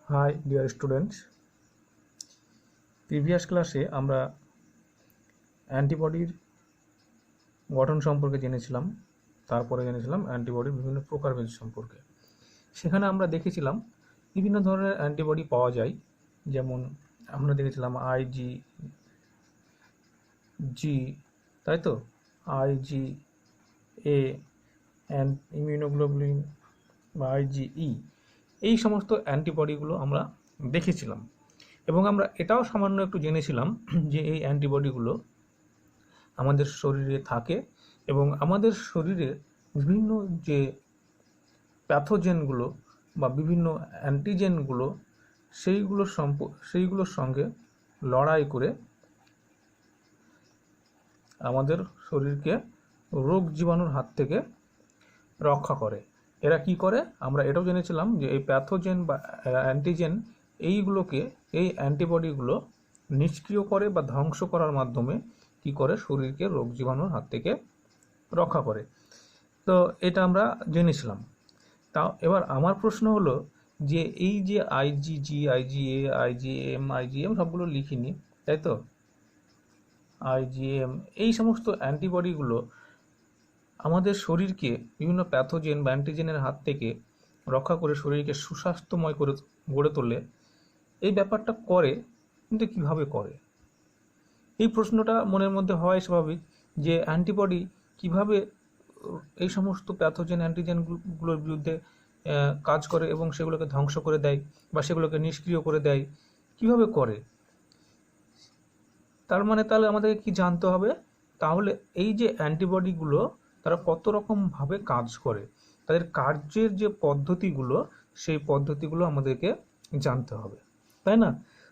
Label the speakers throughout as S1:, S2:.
S1: High dear students, previous ক্লাসে আমরা অ্যান্টিবডির গঠন সম্পর্কে জেনেছিলাম। তারপরে জেনেছিলাম অ্যান্টিবডির বিভিন্ন প্রকারভেদ সম্পর্কে। সেখানে আমরা দেখেছিলাম বিভিন্ন ধরনের অ্যান্টিবডি পাওয়া যায়। যেমন আমরা দেখেছিলাম IgG, তাই তো, IgA অ্যান্ড ইমিউনোগ্লোবুলিন বা IgE, এই সমস্ত অ্যান্টিবডিগুলো আমরা দেখেছিলাম। এবং আমরা এটাও সামান্য একটু জেনেছিলাম যে এই অ্যান্টিবডিগুলো আমাদের শরীরে থাকে এবং আমাদের শরীরে বিভিন্ন যে প্যাথোজেনগুলো বা বিভিন্ন অ্যান্টিজেনগুলো সেইগুলোর সঙ্গে লড়াই করে আমাদের শরীরকে রোগ জীবাণুর হাত থেকে রক্ষা করে। এরা কি করে আমরা এটাও জেনেছিলাম যে এই প্যাথোজেন বা অ্যান্টিজেন এইগুলোকে, এই অ্যান্টিবডিগুলো নিষ্ক্রিয় করে বা ধ্বংস করার মাধ্যমে কি করে শরীরকে রোগ জীবাণুর হাত থেকে রক্ষা করে। তো এটা আমরা জেনেছিলাম। তাও এবার আমার প্রশ্ন হলো যে এই যে IgG, IgA, IgM সবগুলো লিখিনি, তাই তো, IgM এই সমস্ত অ্যান্টিবডিগুলো আমাদের শরীরকে বিভিন্ন প্যাথোজেন বা অ্যান্টিজেনের হাত থেকে রক্ষা করে শরীরকে সুস্বাস্থ্যময় করে গড়ে তোলে। এই ব্যাপারটা করে, কিন্তু কিভাবে করে? এই প্রশ্নটা মনের মধ্যে হয় স্বাভাবিক, যে অ্যান্টিবডি কিভাবে এই সমস্ত প্যাথোজেন অ্যান্টিজেনগুলোর বিরুদ্ধে কাজ করে এবং সেগুলোকে ধ্বংস করে দেয় বা সেগুলোকে নিষ্ক্রিয় করে দেয়, কিভাবে করে? তার মানে তাহলে আমাদেরকে কি জানতে হবে? তাহলে এই যে অ্যান্টিবডিগুলো তারা কত রকমভাবে কাজ করে, তাদের কার্যের যে পদ্ধতিগুলো, সেই পদ্ধতিগুলো আমাদেরকে জানতে হবে, তাই না?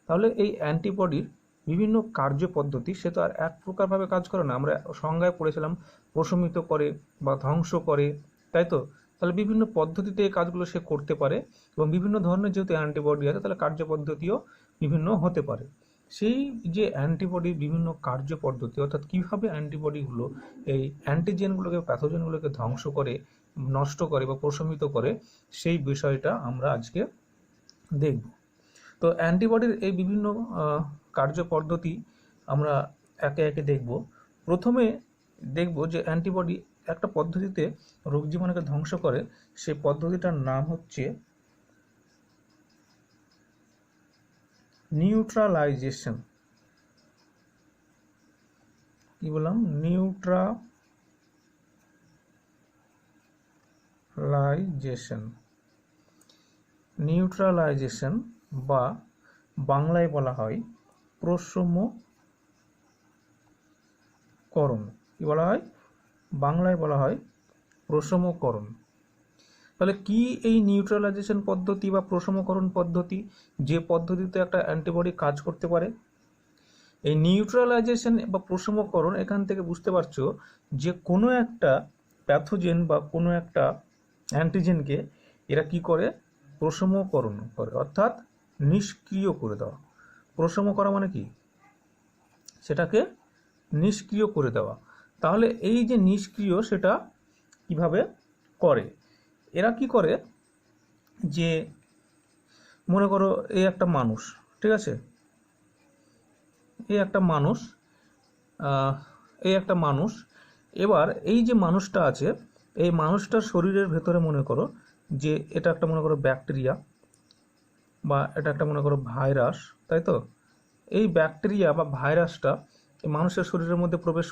S1: তাহলে এই অ্যান্টিবডির বিভিন্ন কার্য পদ্ধতি, সে তো আর এক প্রকারভাবে কাজ করে না। আমরা সংজ্ঞায় পড়েছিলাম প্রশমিত করে বা ধ্বংস করে, তাই তো। তাহলে বিভিন্ন পদ্ধতিতে এই কাজগুলো সে করতে পারে এবং বিভিন্ন ধরনের যেহেতু অ্যান্টিবডি আছে, তাহলে কার্য পদ্ধতিও বিভিন্ন হতে পারে। সেই যে অ্যান্টিবডির বিভিন্ন কার্য পদ্ধতি, অর্থাৎ কীভাবে অ্যান্টিবডিগুলো এই অ্যান্টিজেনগুলোকে, প্যাথোজেনগুলোকে ধ্বংস করে, নষ্ট করে বা প্রশমিত করে, সেই বিষয়টা আমরা আজকে দেখব। তো অ্যান্টিবডির এই বিভিন্ন কার্য পদ্ধতি আমরা একে একে দেখব। প্রথমে দেখব যে অ্যান্টিবডি একটা পদ্ধতিতে রোগ জীবাণুকে ধ্বংস করে, সেই পদ্ধতিটার নাম হচ্ছে নিউট্রালাইজেশন। কি বললাম? নিউট্রালাইজেশন বা বাংলায় বলা হয় প্রশমকরণ। কি বলা হয়? বাংলায় বলা হয় প্রশমকরণ। তাহলে কি এই নিউট্রালাইজেশন পদ্ধতি বা প্রশমকরণ পদ্ধতি, যে পদ্ধতিতে একটা অ্যান্টিবডি কাজ করতে পারে? এই নিউট্রালাইজেশন বা প্রশমকরণ, এখান থেকে বুঝতে পারছো যে কোনো একটা প্যাথোজেন বা কোনো একটা অ্যান্টিজেনকে এরা কি করে? প্রশমকরণ করে, অর্থাৎ নিষ্ক্রিয় করে দেওয়া। প্রশম করা মানে কি? সেটাকে নিষ্ক্রিয় করে দেওয়া। তাহলে এই যে নিষ্ক্রিয়, সেটা কিভাবে করে? এরা কি করে যে মনে করো এই একটা মানুষ, ঠিক আছে, এই একটা মানুষ, এবার এই যে মানুষটা আছে, এই মানুষটার শরীরের ভেতরে মনে করো যে এটা একটা মনে করো ব্যাকটেরিয়া বা এটা একটা মনে করো ভাইরাস, তাই তো। এই ব্যাকটেরিয়া বা ভাইরাসটা এই মানুষের শরীরের মধ্যে প্রবেশ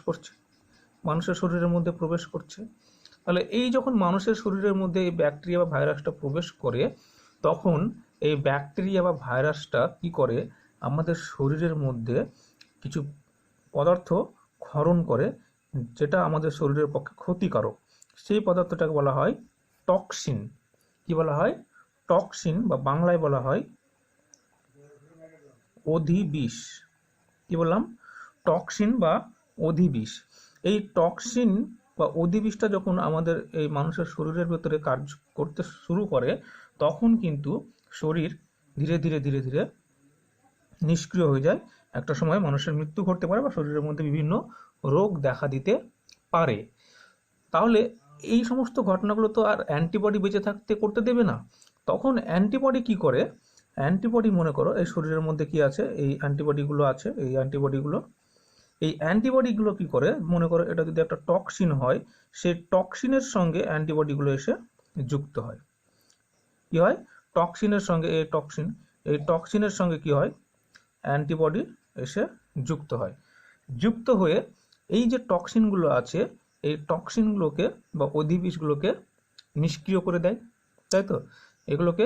S1: করছে। তাহলে এই যখন মানুষের শরীরের মধ্যে এই ব্যাকটেরিয়া বা ভাইরাসটা প্রবেশ করে, তখন এই ব্যাকটেরিয়া বা ভাইরাসটা কি করে? আমাদের শরীরের মধ্যে কিছু পদার্থ ক্ষরণ করে, যেটা আমাদের শরীরের পক্ষে ক্ষতিকারক। সেই পদার্থটাকে বলা হয় টক্সিন। কি বলা হয়? টক্সিন, বা বাংলায় বলা হয় অধিবিষ। কি বললাম? টক্সিন বা অধিবিষ। এই টক্সিন বা অধিবিষটা যখন আমাদের এই মানুষের শরীরের ভেতরে কাজ করতে শুরু করে, তখন কিন্তু শরীর ধীরে ধীরে ধীরে ধীরে নিষ্ক্রিয় হয়ে যায়। একটা সময় মানুষের মৃত্যু ঘটতে পারে বা শরীরের মধ্যে বিভিন্ন রোগ দেখা দিতে পারে। তাহলে এই সমস্ত ঘটনাগুলো তো আর অ্যান্টিবডি বেঁচে থাকতে করতে দেবে না। তখন অ্যান্টিবডি কি করে? অ্যান্টিবডি মনে করো এই শরীরের মধ্যে কি আছে, এই অ্যান্টিবডিগুলো আছে, এই অ্যান্টিবডিগুলো কি করে, মনে করো এটা যদি একটা টক্সিন হয়, সেই টক্সিনের সঙ্গে অ্যান্টিবডিগুলো এসে যুক্ত হয়। কি হয়, টক্সিনের সঙ্গে এই টক্সিনের সঙ্গে কি হয়, অ্যান্টিবডি এসে যুক্ত হয়। যুক্ত হয়ে এই যে টক্সিনগুলো আছে, এই টক্সিনগুলোকে বা অধিবিষগুলোকে নিষ্ক্রিয় করে দেয়, তাই তো, এগুলোকে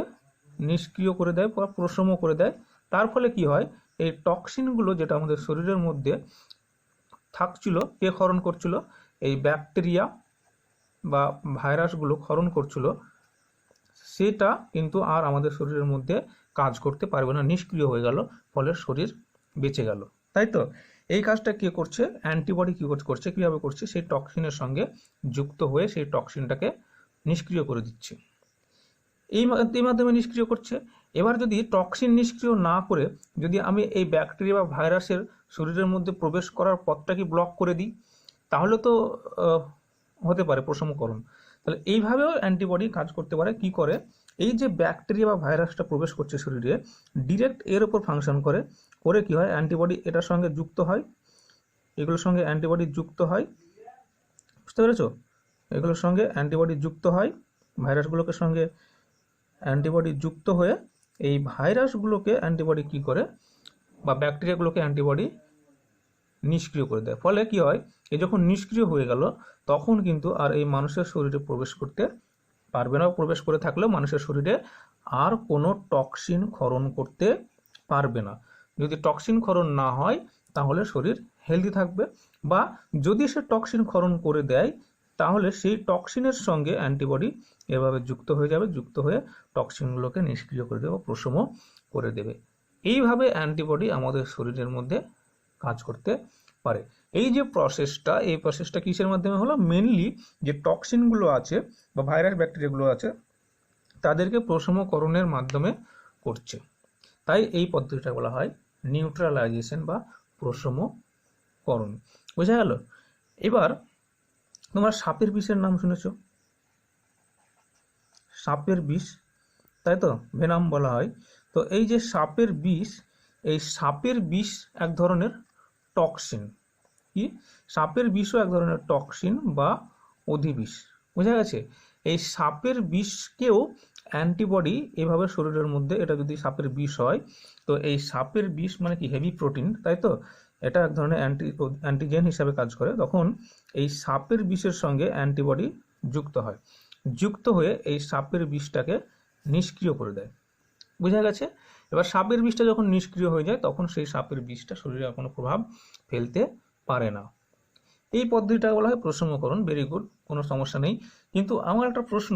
S1: নিষ্ক্রিয় করে দেয় বা প্রশম করে দেয়। তার ফলে কি হয়, এই টক্সিনগুলো যেটা আমাদের শরীরের মধ্যে থাকছিল, কে ক্ষরণ করছিল, এই ব্যাকটেরিয়া বা ভাইরাসগুলো ক্ষরণ করছিল, সেটা কিন্তু আর আমাদের শরীরের মধ্যে কাজ করতে পারবে না, নিষ্ক্রিয় হয়ে গেল, ফলে শরীর বেঁচে গেল, তাই তো। এই কাজটা কে করছে, অ্যান্টিবডি কি করছে, কিভাবে করছে, সেই টক্সিনের সঙ্গে যুক্ত হয়ে সেই টক্সিনটাকে নিষ্ক্রিয় করে দিচ্ছে, এই মাধ্যমে নিষ্ক্রিয় করছে। এবার যদি টক্সিন নিষ্ক্রিয় না করে যদি আমি এই ব্যাকটেরিয়া বা ভাইরাসের শরীরের মধ্যে প্রবেশ করার পথটাকে ব্লক করে দিই, তাহলে তো হতে পারে প্রশমকরণ। তাহলে এইভাবেও অ্যান্টিবডি কাজ করতে পারে। কি করে, এই যে ব্যাকটেরিয়া বা ভাইরাসটা প্রবেশ করছে শরীরে, ডিরেক্ট এর উপর ফাংশন করে কি হয়, অ্যান্টিবডি এটার সঙ্গে যুক্ত হয়, এগুলোর সঙ্গে অ্যান্টিবডি যুক্ত হয়, বুঝতে পেরেছো, এগুলোর সঙ্গে অ্যান্টিবডি যুক্ত হয়, ভাইরাসগুলোকে সঙ্গে অ্যান্টিবডি যুক্ত হয়ে এই ভাইরাসগুলোকে অ্যান্টিবডি কি করে, বা ব্যাকটেরিয়াগুলোকে অ্যান্টিবডি নিষ্ক্রিয় করে দেয়। ফলে কি হয়, এই যখন নিষ্ক্রিয় হয়ে গেল, তখন কিন্তু আর এই মানুষের শরীরে প্রবেশ করতে পারবে না, প্রবেশ করে থাকলেও মানুষের শরীরে আর কোনো টক্সিন ক্ষরণ করতে পারবে না। যদি টক্সিন ক্ষরণ না হয় তাহলে শরীর হেলদি থাকবে, বা যদি সে টক্সিন ক্ষরণ করে দেয় তাহলে সেই টক্সিনের সঙ্গে অ্যান্টিবডি এভাবে যুক্ত হয়ে যাবে, যুক্ত হয়ে টক্সিনগুলোকে নিষ্ক্রিয় করে দেবে, প্রশম করে দেবে। এইভাবে অ্যান্টিবডি আমাদের শরীরের মধ্যে কাজ করতে পারে। এই যে প্রসেসটা, এই প্রসেসটা কিসের মাধ্যমে হলো, মেনলি যে টক্সিনগুলো আছে বা ভাইরাস ব্যাকটেরিয়াগুলো আছে তাদেরকে প্রশমকরণের মাধ্যমে করছে। তাই এই পদ্ধতিটা বলা হয় নিউট্রালাইজেশন বা প্রশমকরণ। বোঝা গেল? এবার তোমরা সাপের বিষের নাম শুনেছো, সাপের বিষ, তাই তো, ভেনাম বলা হয়। তো এই যে সাপের বিষ, এই সাপের বিষ এক ধরনের টক্সিন। কি, সাপের বিষও এক ধরনের টক্সিন বা অধিবিষ। বোঝা গেছে? এই সাপের বিষকেও অ্যান্টিবডি এভাবে শরীরের মধ্যে, এটা যদি সাপের বিষ হয়, তো এই সাপের বিষ মানে কি, হেভি প্রোটিন, তাই তো, এটা এক ধরনের অ্যান্টিজেন হিসাবে কাজ করে। তখন এই সাপের বিষের সঙ্গে অ্যান্টিবডি যুক্ত হয়, যুক্ত হয়ে এই সাপের বিষটাকে নিষ্ক্রিয় করে দেয়। বোঝা গেছে? এবার সাপের বিষটা যখন নিষ্ক্রিয় হয়ে যায়, তখন সেই সাপের বিষটা শরীরে কোনো প্রভাব ফেলতে পারে না। এই পদ্ধতিটা বলা হয় প্রশমকরণ। ভেরি গুড, কোনো সমস্যা নেই। কিন্তু আমার একটা প্রশ্ন,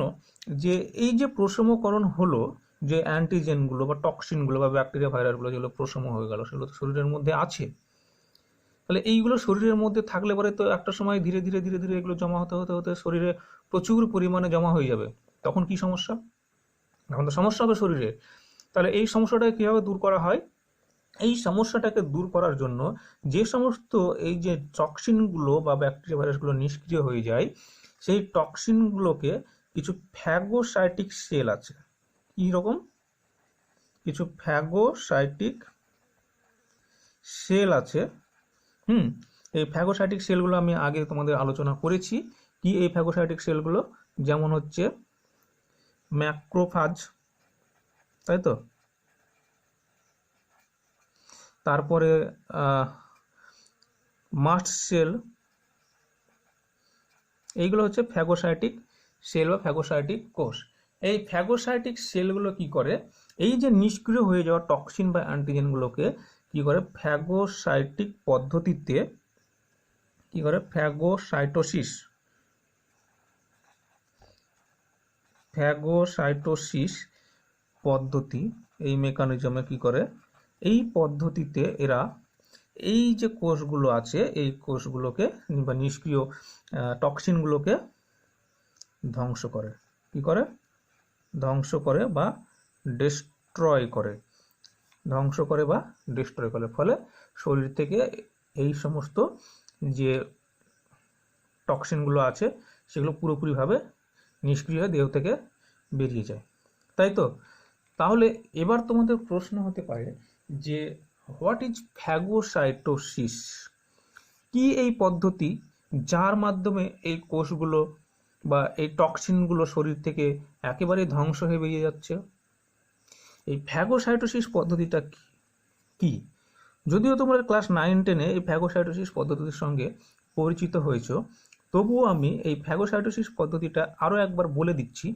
S1: যে এই যে প্রশমকরণ হলো, যে অ্যান্টিজেনগুলো বা টক্সিনগুলো বা ব্যাকটেরিয়া ভাইরাসগুলো যেগুলো প্রশম হয়ে গেল, সেগুলো তো শরীরের মধ্যে আছে। তাহলে এইগুলো শরীরের মধ্যে থাকলে পরে তো একটা সময় ধীরে ধীরে ধীরে ধীরে এগুলো জমা হতে হতে হতে শরীরে প্রচুর পরিমাণে জমা হয়ে যাবে। তখন কি সমস্যা? এখন তো সমস্যা হবে শরীরে। তাহলে এই সমস্যাটাকে কীভাবে দূর করা হয়? এই সমস্যাটাকে দূর করার জন্য যে সমস্ত এই যে টক্সিনগুলো বা ব্যাকটেরিয়া ভাইরাসগুলো নিষ্ক্রিয় হয়ে যায়, সেই টক্সিনগুলোকে কিছু ফ্যাগোসাইটিক সেল আছে। কি রকম? কিছু ফ্যাগোসাইটিক সেল আছে। এই ফ্যাগোসাইটিক সেলগুলো আমি আগে তোমাদের আলোচনা করেছি। কি এই ফ্যাগোসাইটিক সেলগুলো? যেমন হচ্ছে ম্যাক্রোফাজ, তাই তো, তারপরে মাস্ট সেল, এইগুলো হচ্ছে ফ্যাগোসাইটিক সেল বা ফ্যাগোসাইটিক কোষ। এই ফ্যাগোসাইটিক সেলগুলো কি করে, এই যে নিষ্ক্রিয় হয়ে যাওয়া টক্সিন বা অ্যান্টিজেনগুলোকে কি করে, ফ্যাগোসাইটিক পদ্ধতিতে কি করে, ফ্যাগোসাইটোসিস পদ্ধতি, এই মেকানিজমে কি করে, এই পদ্ধতিতে এরা এই যে কোষগুলো আছে, এই কোষগুলোকে বা নিষ্ক্রিয় টক্সিনগুলোকে ধ্বংস করে। কি করে? ধ্বংস করে বা ডিস্ট্রয় করে। ধ্বংস করে বা ডিস্ট্রয় করে। ফলে শরীর থেকে এই সমস্ত যে টক্সিনগুলো আছে সেগুলো পুরোপুরিভাবে নিষ্ক্রিয় হয়ে দেহ থেকে বেরিয়ে যায়, তাই তো। তাহলে এবার তোমাদের প্রশ্ন হতে পারে যে হোয়াট ইজ ফ্যাগোসাইটোসিস, কি এই পদ্ধতি যার মাধ্যমে এই কোষগুলো বা এই টক্সিনগুলো শরীর থেকে একেবারে ধ্বংস হয়ে বেরিয়ে যাচ্ছে? এই ফ্যাগোসাইটোসিস পদ্ধতিটা কি? যদিও তোমরা ক্লাস 9-10-এ এই ফ্যাগোসাইটোসিস পদ্ধতির সঙ্গে পরিচিত হয়েছো, তবুও আমি এই ফ্যাগোসাইটোসিস পদ্ধতিটা আরও একবার বলে দিচ্ছি।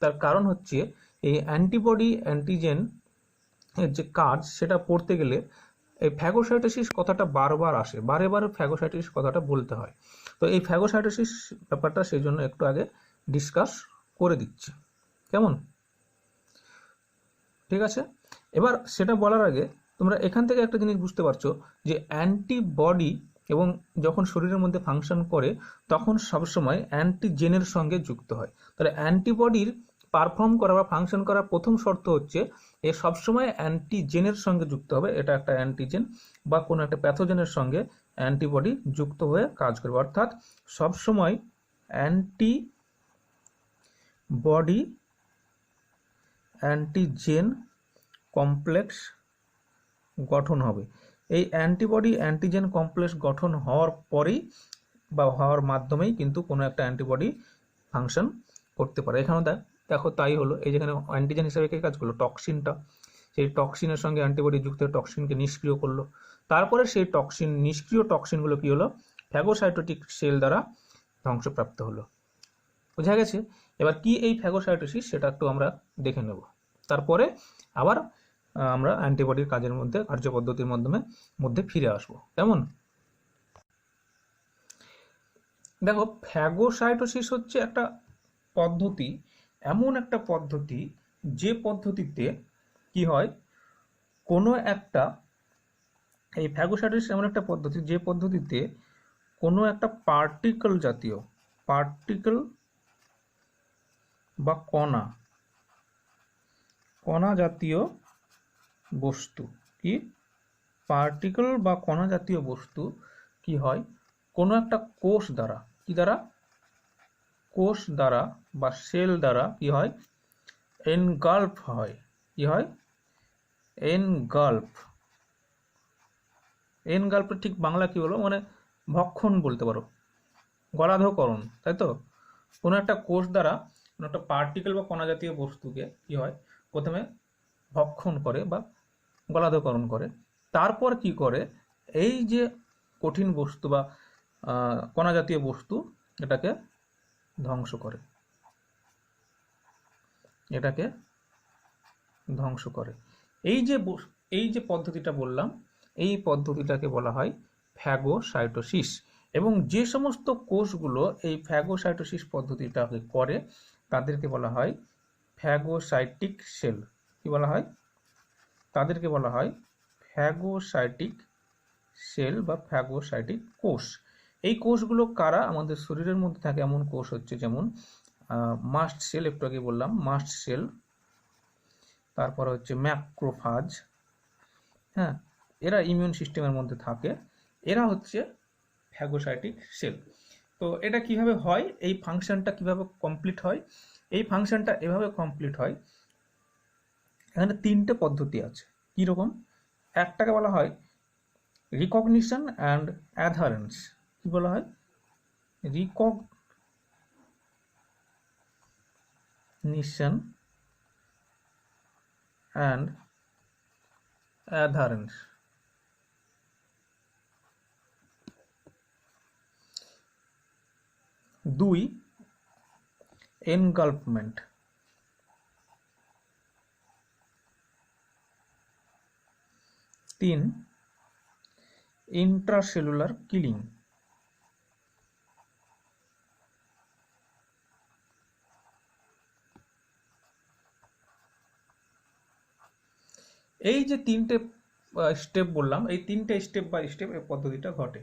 S1: তার কারণ হচ্ছে এই অ্যান্টিবডি অ্যান্টিজেন এর যে কাজ সেটা পড়তে গেলে এই ফ্যাগোসাইটোসিস কথাটা বারবার আসে, বারে বারে ফ্যাগোসাইটোসিস কথাটা বলতে হয়। তো এই ফ্যাগোসাইটোসিস ব্যাপারটা সেই জন্য একটু আগে ডিসকাস করে দিচ্ছি, কেমন? ঠিক আছে, এবার সেটা বলার আগে তোমরা এখান থেকে একটা জিনিস বুঝতে পারছো যে অ্যান্টিবডি এবং যখন শরীরের মধ্যে ফাংশন করে তখন সবসময় অ্যান্টিজেনের সঙ্গে যুক্ত হয়। তাহলে অ্যান্টিবডির পারফর্ম করা বা ফাংশন করার প্রথম শর্ত হচ্ছে এ সবসময় অ্যান্টিজেনের সঙ্গে যুক্ত হবে। এটা একটা অ্যান্টিজেন বা কোনো একটা প্যাথোজেনের সঙ্গে অ্যান্টিবডি যুক্ত হয়ে কাজ করবে, অর্থাৎ সবসময় অ্যান্টিবডি অ্যান্টিজেন কমপ্লেক্স গঠন হবে। এই অ্যান্টিবডি অ্যান্টিজেন কমপ্লেক্স গঠন হওয়ার পরেই বা হওয়ার মাধ্যমেই কিন্তু কোনো একটা অ্যান্টিবডি ফাংশন করতে পারে। এখানেও দেখো তাই হলো, এই যেখানে অ্যান্টিজেন হিসেবে কে কাজ করলো? টক্সিনটা। সেই টক্সিনের সঙ্গে অ্যান্টিবডি যুক্ত হয়ে টক্সিনকে নিষ্ক্রিয় করলো। তারপরে সেই নিষ্ক্রিয় টক্সিনগুলো কি হলো? ফ্যাগোসাইটোটিক সেল দ্বারা ধ্বংসপ্রাপ্ত হলো। বোঝা গেছে? এবার কি এই ফ্যাগোসাইটোসিস সেটা একটু আমরা দেখে নেব, তারপরে আবার আমরা অ্যান্টিবডির কাজের মধ্যে কার্যপদ্ধতির মধ্যে ফিরে আসবো, কেমন? দেখো, ফ্যাগোসাইটোসিস হচ্ছে একটা পদ্ধতি, এমন একটা পদ্ধতি যে পদ্ধতিতে কি হয়, কোনো একটা এই ফ্যাগোসাইটোসিস এমন একটা পদ্ধতি যে পদ্ধতিতে কোনো একটা পার্টিকেল বা কণা জাতীয় বস্তু, কি পার্টিকেল বা কণা জাতীয় বস্তু কি হয়, কোনো একটা কোষ দ্বারা বা সেল দ্বারা কি হয়, এনগাল্ফ হয়। কি হয়? এনগাল্ফের ঠিক বাংলা কি হলো, মানে ভক্ষণ বলতে পারো, গলাধঃকরণ, তাই তো? কোনো একটা কোষ দ্বারা কোনো একটা পার্টিকেল বা কণা জাতীয় বস্তুকে কি হয়, প্রথমে ভক্ষণ করে বা গলাধঃকরণ করে, তারপর কি করে, এই যে কঠিন বস্তু বা কণা জাতীয় বস্তু এটাকে ধ্বংস করে। এই যে পদ্ধতিটা বললাম, এই পদ্ধতিটাকে বলা হয় ফ্যাগোসাইটোসিস। এবং যে সমস্ত কোষগুলো এই ফ্যাগোসাইটোসিস পদ্ধতিটাকে করে তাদেরকে বলা হয় ফ্যাগোসাইটিক সেল। কি বলা হয়? তাদেরকে বলা হয় ফ্যাগোসাইটিক সেল বা ফ্যাগোসাইটিক কোষ। এই কোষগুলো কারা? আমাদের শরীরের মধ্যে থাকে এমন কোষ হচ্ছে যেমন মাস্ট সেল, একটু আগে বললাম মাস্ট সেল, তারপর হচ্ছে ম্যাক্রোফাজ। হ্যাঁ, এরা ইমিউন সিস্টেমের মধ্যে থাকে, এরা হচ্ছে ফ্যাগোসাইটিক সেল। তো এটা কিভাবে হয়, এই ফাংশনটা কিভাবে কমপ্লিট হয়? এই ফাংশনটা এভাবে কমপ্লিট হয়, এখানে তিনটে পদ্ধতি আছে। কি রকম? একটাকে বলা হয় রিকগনিশন অ্যান্ড অ্যাডহারেন্স। কি বলা হয়? Recognition and অ্যাডহারেন্স। দুই, এনগালফমেন্ট। তিন, ইন্ট্রাসেলুলার কিলিং। এই যে তিনটে স্টেপ বললাম, এই তিনটে স্টেপ বাই স্টেপ এই পদ্ধতিটা ঘটে।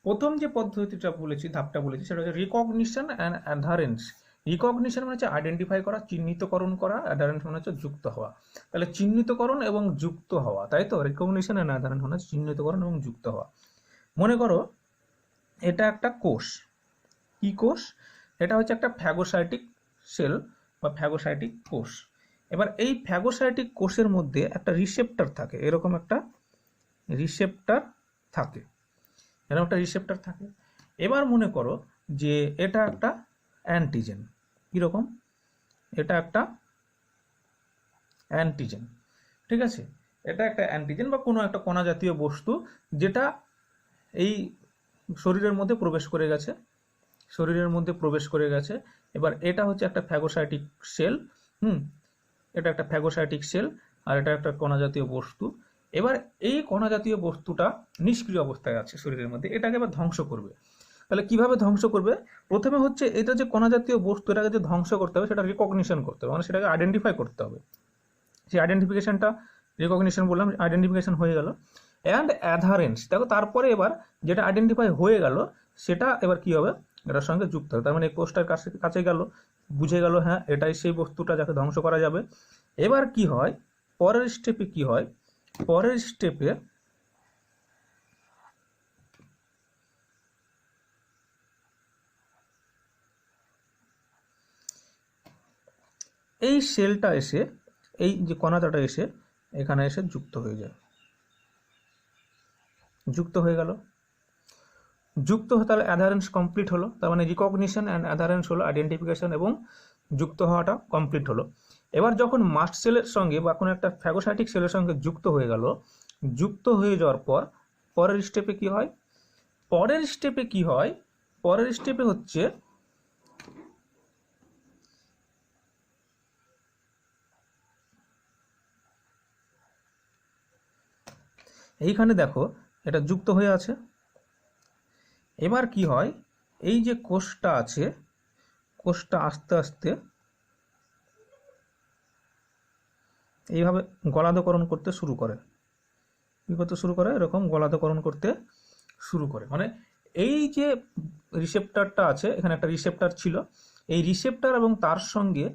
S1: প্রথম যে পদ্ধতিটা বলেছি, ধাপটা বলেছি, সেটা হচ্ছে রিকগনিশন অ্যান্ড অ্যাডহারেন্স। রিকগনিশন মানে হচ্ছে আইডেন্টিফাই করা, চিহ্নিতকরণ করা। অ্যাডহারেন্স মানে হচ্ছে যুক্ত হওয়া। তাহলে চিহ্নিতকরণ এবং যুক্ত হওয়া, তাই তো? রিকগনিশন অ্যান্ড অ্যাডহারেন্স মানে হচ্ছে চিহ্নিতকরণ এবং যুক্ত হওয়া। মনে করো এটা একটা কোষ। কি কোষ? এটা হচ্ছে একটা ফ্যাগোসাইটিক সেল বা ফ্যাগোসাইটিক কোষ। এবার এই ফ্যাগোসাইটিক কোষের মধ্যে একটা রিসেপ্টর থাকে, এরকম একটা রিসেপ্টর থাকে, এরকম একটা রিসেপ্টর থাকে। এবার মনে করো যে এটা একটা অ্যান্টিজেন, কীরকম, এটা একটা অ্যান্টিজেন, ঠিক আছে, এটা একটা অ্যান্টিজেন বা কোনো একটা কণা জাতীয় বস্তু যেটা এই শরীরের মধ্যে প্রবেশ করে গেছে, শরীরের মধ্যে প্রবেশ করে গেছে। এবার এটা হচ্ছে একটা ফ্যাগোসাইটিক সেল, এটা একটা ফ্যাগোসাইটিক সেল, আর এটা একটা কণা জাতীয় বস্তু। এবার এই কণা জাতীয় বস্তুটা নিষ্ক্রিয় অবস্থায় আছে শরীরের মধ্যে, এটাকে এবার ধ্বংস করবে। তাহলে কিভাবে ধ্বংস করবে? প্রথমে হচ্ছে এটা যে কণা জাতীয় বস্তু, এটাকে যে ধ্বংস করতে হবে সেটা রিকগনিশন করতে হবে, মানে সেটাকে আইডেন্টিফাই করতে হবে। সেই আইডেন্টিফিকেশনটা, রিকগনিশন বললাম, আইডেন্টিফিকেশন হয়ে গেল। অ্যান্ড অ্যাডহারেন্স, দেখো তারপরে এবার যেটা আইডেন্টিফাই হয়ে গেল সেটা এবার কি হবে, এটার সঙ্গে যুক্ত হবে। তার মানে এই কোষটার কাছে গেল, বুঝে গেল হ্যাঁ এটাই সেই বস্তুটা যাকে ধ্বংস করা যাবে। এবার কি হয়, পরের স্টেপে কি হয়, পরের স্টেপে এই সেলটা এসে, এই যে কণাটা এসে এখানে এসে যুক্ত হয়ে যায়, যুক্ত হয়ে গেল। যুক্ত হয়ে তাহলে অ্যাডারেন্স কমপ্লিট হলো, তার মানে রিকগনিশন অ্যান্ড অ্যাডারেন্স হলো, আইডেন্টিফিকেশন এবং যুক্ত হওয়াটা কমপ্লিট হলো। এবার যখন মাস্ট সেলের সঙ্গে বা কোনো একটা ফ্যাগোসাইটিক সেলের সঙ্গে যুক্ত হয়ে গেল, যুক্ত হয়ে যাওয়ার পর পরের স্টেপে কি হয়, পরের স্টেপে কি হয়, পরের স্টেপে হচ্ছে এইখানে দেখো এটা যুক্ত হয়ে আছে। এবার কি হয়, এই যে কোষটা আছে, কোষটা আস্তে আস্তে এইভাবে গলাধকরণ করতে শুরু করে, কি করতে শুরু করে, এরকম গলাধকরণ করতে শুরু করে। মানে এই যে রিসেপ্টরটা আছে, এখানে একটা রিসেপ্টর ছিল, এই রিসেপ্টর এবং তার সঙ্গে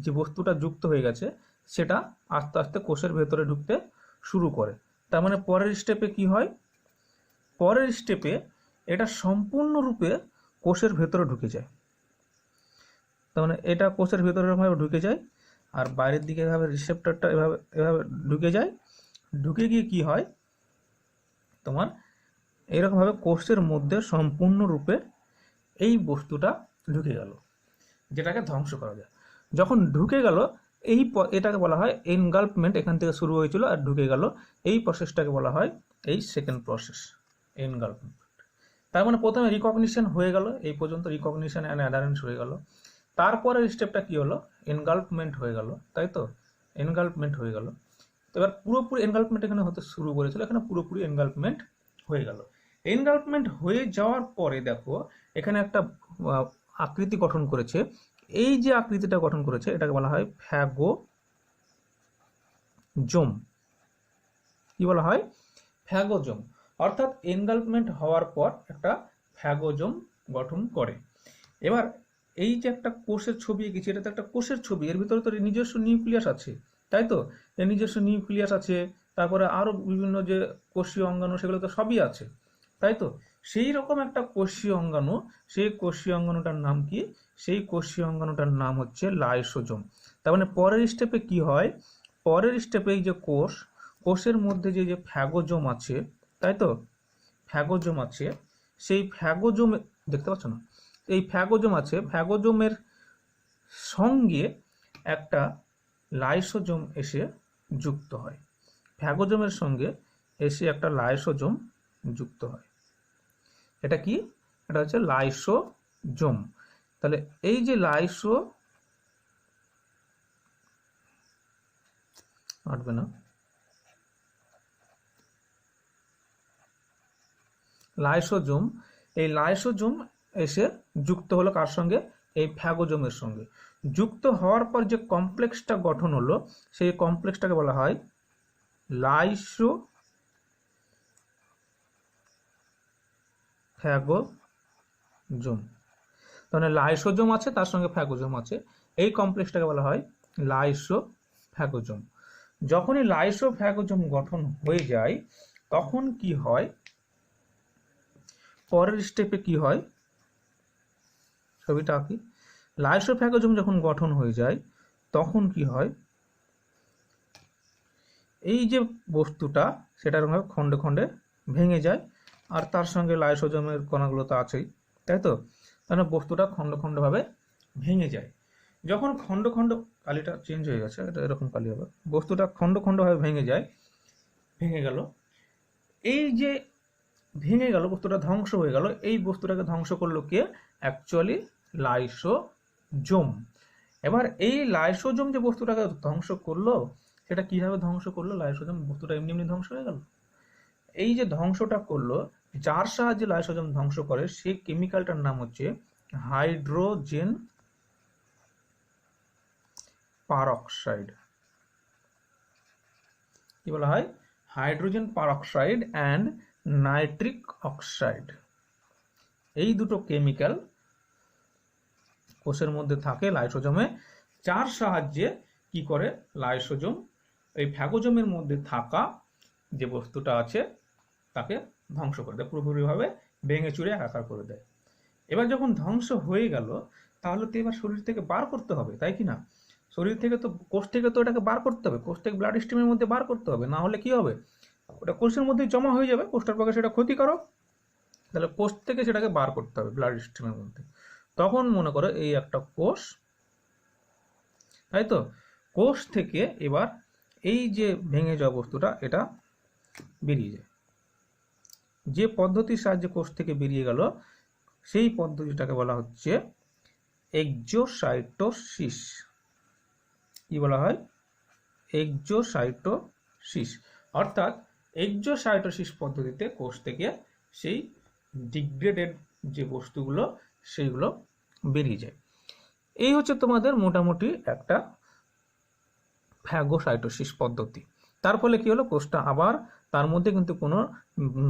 S1: যে বস্তুটা যুক্ত হয়ে গেছে সেটা আস্তে আস্তে কোষের ভেতরে ঢুকতে শুরু করে। তার মানে পরের স্টেপে কি হয়, পরের স্টেপে এটা সম্পূর্ণরূপে কোষের ভেতরে ঢুকে যায়। তার মানে এটা কোষের ভেতরে এরকমভাবে ঢুকে যায়, আর বাইরের দিকে এভাবে রিসেপ্টরটা এভাবে এভাবে ঢুকে যায়। ঢুকে গিয়ে কি হয় তোমার, এরকমভাবে কোষের মধ্যে সম্পূর্ণরূপে এই বস্তুটা ঢুকে গেল, যেটাকে ধ্বংস করা যায়। যখন ঢুকে গেল এই এটাকে বলা হয় এনগাল্পমেন্ট, এখান থেকে শুরু হয়েছিল আর ঢুকে গেল, এই প্রসেসটাকে বলা হয় এই সেকেন্ড প্রসেস, এনগাল্পমেন্ট। তার মানে প্রথমে রিকগনিশন হয়ে গেল, এই পর্যন্ত রিকগনিশন অ্যান্ড অ্যাডারেন্স হয়ে গেল। তারপরের স্টেপটা কি হলো, এনগাল্পমেন্ট হয়ে গেল, তাই তো, এনগাল্পমেন্ট হয়ে গেল। তো এবার পুরোপুরি এনগাল্পমেন্ট এখানে হতে শুরু করেছিল, এখানে পুরোপুরি এনগাল্পমেন্ট হয়ে গেল। এনগাল্পমেন্ট হয়ে যাওয়ার পরে দেখো এখানে একটা আকৃতি গঠন করেছে, এই যে আকৃতিটা গঠন করেছে এটাকে বলা হয় ফ্যাগোজোম। কি বলা হয়, ফ্যাগোজোম। অর্থাৎ এনগাল্পমেন্ট হওয়ার পর একটা ফ্যাগোজোম গঠন করে। এবার এই যে একটা কোষের ছবি এঁকেছি, এটা তো একটা কোষের ছবি, এর ভিতরে তো নিজস্ব নিউক্লিয়াস আছে, তাই তো, এর নিজস্ব নিউক্লিয়াস আছে, তারপরে আরো বিভিন্ন যে কোষীয় অঙ্গাণু সেগুলো তো সবই আছে, তাই তো। সেই রকম একটা কোষীয় অঙ্গাণু, সেই কোষীয় অঙ্গাণুটার নাম কি, সেই কোষীয় অঙ্গাণুটার নাম হচ্ছে লাইসোজোম। তার মানে পরের স্টেপে কি হয়, পরের স্টেপে এই যে কোষ, কোষের মধ্যে যে যে ফ্যাগোজোম আছে, তাই তো, ফ্যাগোজোম আছে, সেই ফ্যাগোজোম দেখতে পাচ্ছ না, এই ফ্যাগোজোম আছে, ফ্যাগোজোমের সঙ্গে একটা লাইসোজোম এসে যুক্ত হয়, ফ্যাগোজোমের সঙ্গে এসে একটা লাইসোজোম যুক্ত হয়। এটা কি, এটা হচ্ছে লাইসোজোম। তাহলে এই যে লাইসোজোম, এই লাইসোজোম এসে যুক্ত হলো কার সঙ্গে, এই ফ্যাগোজোমের সঙ্গে। যুক্ত হওয়ার পর যে কমপ্লেক্সটা গঠন হলো সেই কমপ্লেক্সটাকে বলা হয় লাইসোফ্যাগোজোম। তাহলে লাইসোজোম আছে, তার সঙ্গে ফ্যাগোজোম আছে, এই কমপ্লেক্সটাকে বলা হয় লাইসোফ্যাগোজোম। যখনই লাইসোফ্যাগোজোম গঠন হয়ে যায় তখন কি হয়, পরের স্টেপে কি হয়, ছবিটা আঁকি। লাইসোফ্যাগোজোম যখন গঠন হয়ে যায় তখন কি হয়, এই যে বস্তুটা সেটা এরকমভাবে খণ্ডে খণ্ডে ভেঙে যায়, আর তার সঙ্গে লাইসোজোমের কণাগুলো তো আছেই, তাই তো? তাহলে বস্তুটা খণ্ড খণ্ডভাবে ভেঙে যায়। যখন খণ্ড খণ্ড, কালিটা চেঞ্জ হয়ে গেছে, এটা এরকম কালি হবে, বস্তুটা খণ্ড খণ্ডভাবে ভেঙে যায়, ভেঙে গেল, এই যে ভেঙে গেল বস্তুটা ধ্বংস হয়ে গেল, এই বস্তুটাকে ধ্বংস করলো কে? Actually lysosome. এবার এই লাইসোজোম যে বস্তুটাকে ধ্বংস করলো, সেটা কিভাবে ধ্বংস করলো? লাইসোজোম বস্তুটা এমনি এমনি ধ্বংস হয়ে গেল? এই যে ধ্বংসটা করলো, যার সাহায্যে লাইসোজোম ধ্বংস করে, সেই কেমিক্যালটার নাম হচ্ছে হাইড্রোজেন পারঅক্সাইড। কি বলা হয়? Hydrogen peroxide and nitric oxide. এই দুটো কেমিক্যাল কোষের মধ্যে থাকে লাইসোজোমে, যার সাহায্যে কি করে লাইসোজোম এই ফ্যাগোজোমের মধ্যে থাকা যে বস্তুটা আছে তাকে ধ্বংস করে দেয়, পুরোপুরিভাবে ভেঙে চুরে একাকার করে দেয়। এবার যখন ধ্বংস হয়ে গেল, তাহলে তো এবার শরীর থেকে বার করতে হবে, তাই কি না? শরীর থেকে তো, কোষ থেকে তো এটাকে বার করতে হবে, কোষ থেকে ব্লাড স্ট্রিমের মধ্যে বার করতে হবে, না হলে কি হবে? ওটা কোষের মধ্যে জমা হয়ে যাবে, কোষটার পক্ষে সেটা ক্ষতিকারক। তাহলে কোষ থেকে সেটাকে বার করতে হবে ব্লাড স্ট্রিমের মধ্যে। তখন মনে করো এই একটা কোষ, তাই তো? কোষ থেকে এবার এই যে ভেঙে যাওয়া বস্তুটা এটা বেরিয়ে যায়। যে পদ্ধতির সাহায্যে কোষ থেকে বেরিয়ে গেল, সেই পদ্ধতিটাকে বলা হচ্ছে এক্সোসাইটোসিস। কি বলা হয়? এক্সোসাইটোসিস। অর্থাৎ এক্সোসাইটোসিস পদ্ধতিতে কোষ থেকে সেই ডিগ্রেডেড যে বস্তুগুলো সেইগুলো বেরিয়ে যায়। এই হচ্ছে তোমাদের মোটামুটি একটা ফ্যাগোসাইটোসিস পদ্ধতি। তার ফলে কি হলো? কোষটা আবার, তার মধ্যে কিন্তু কোনো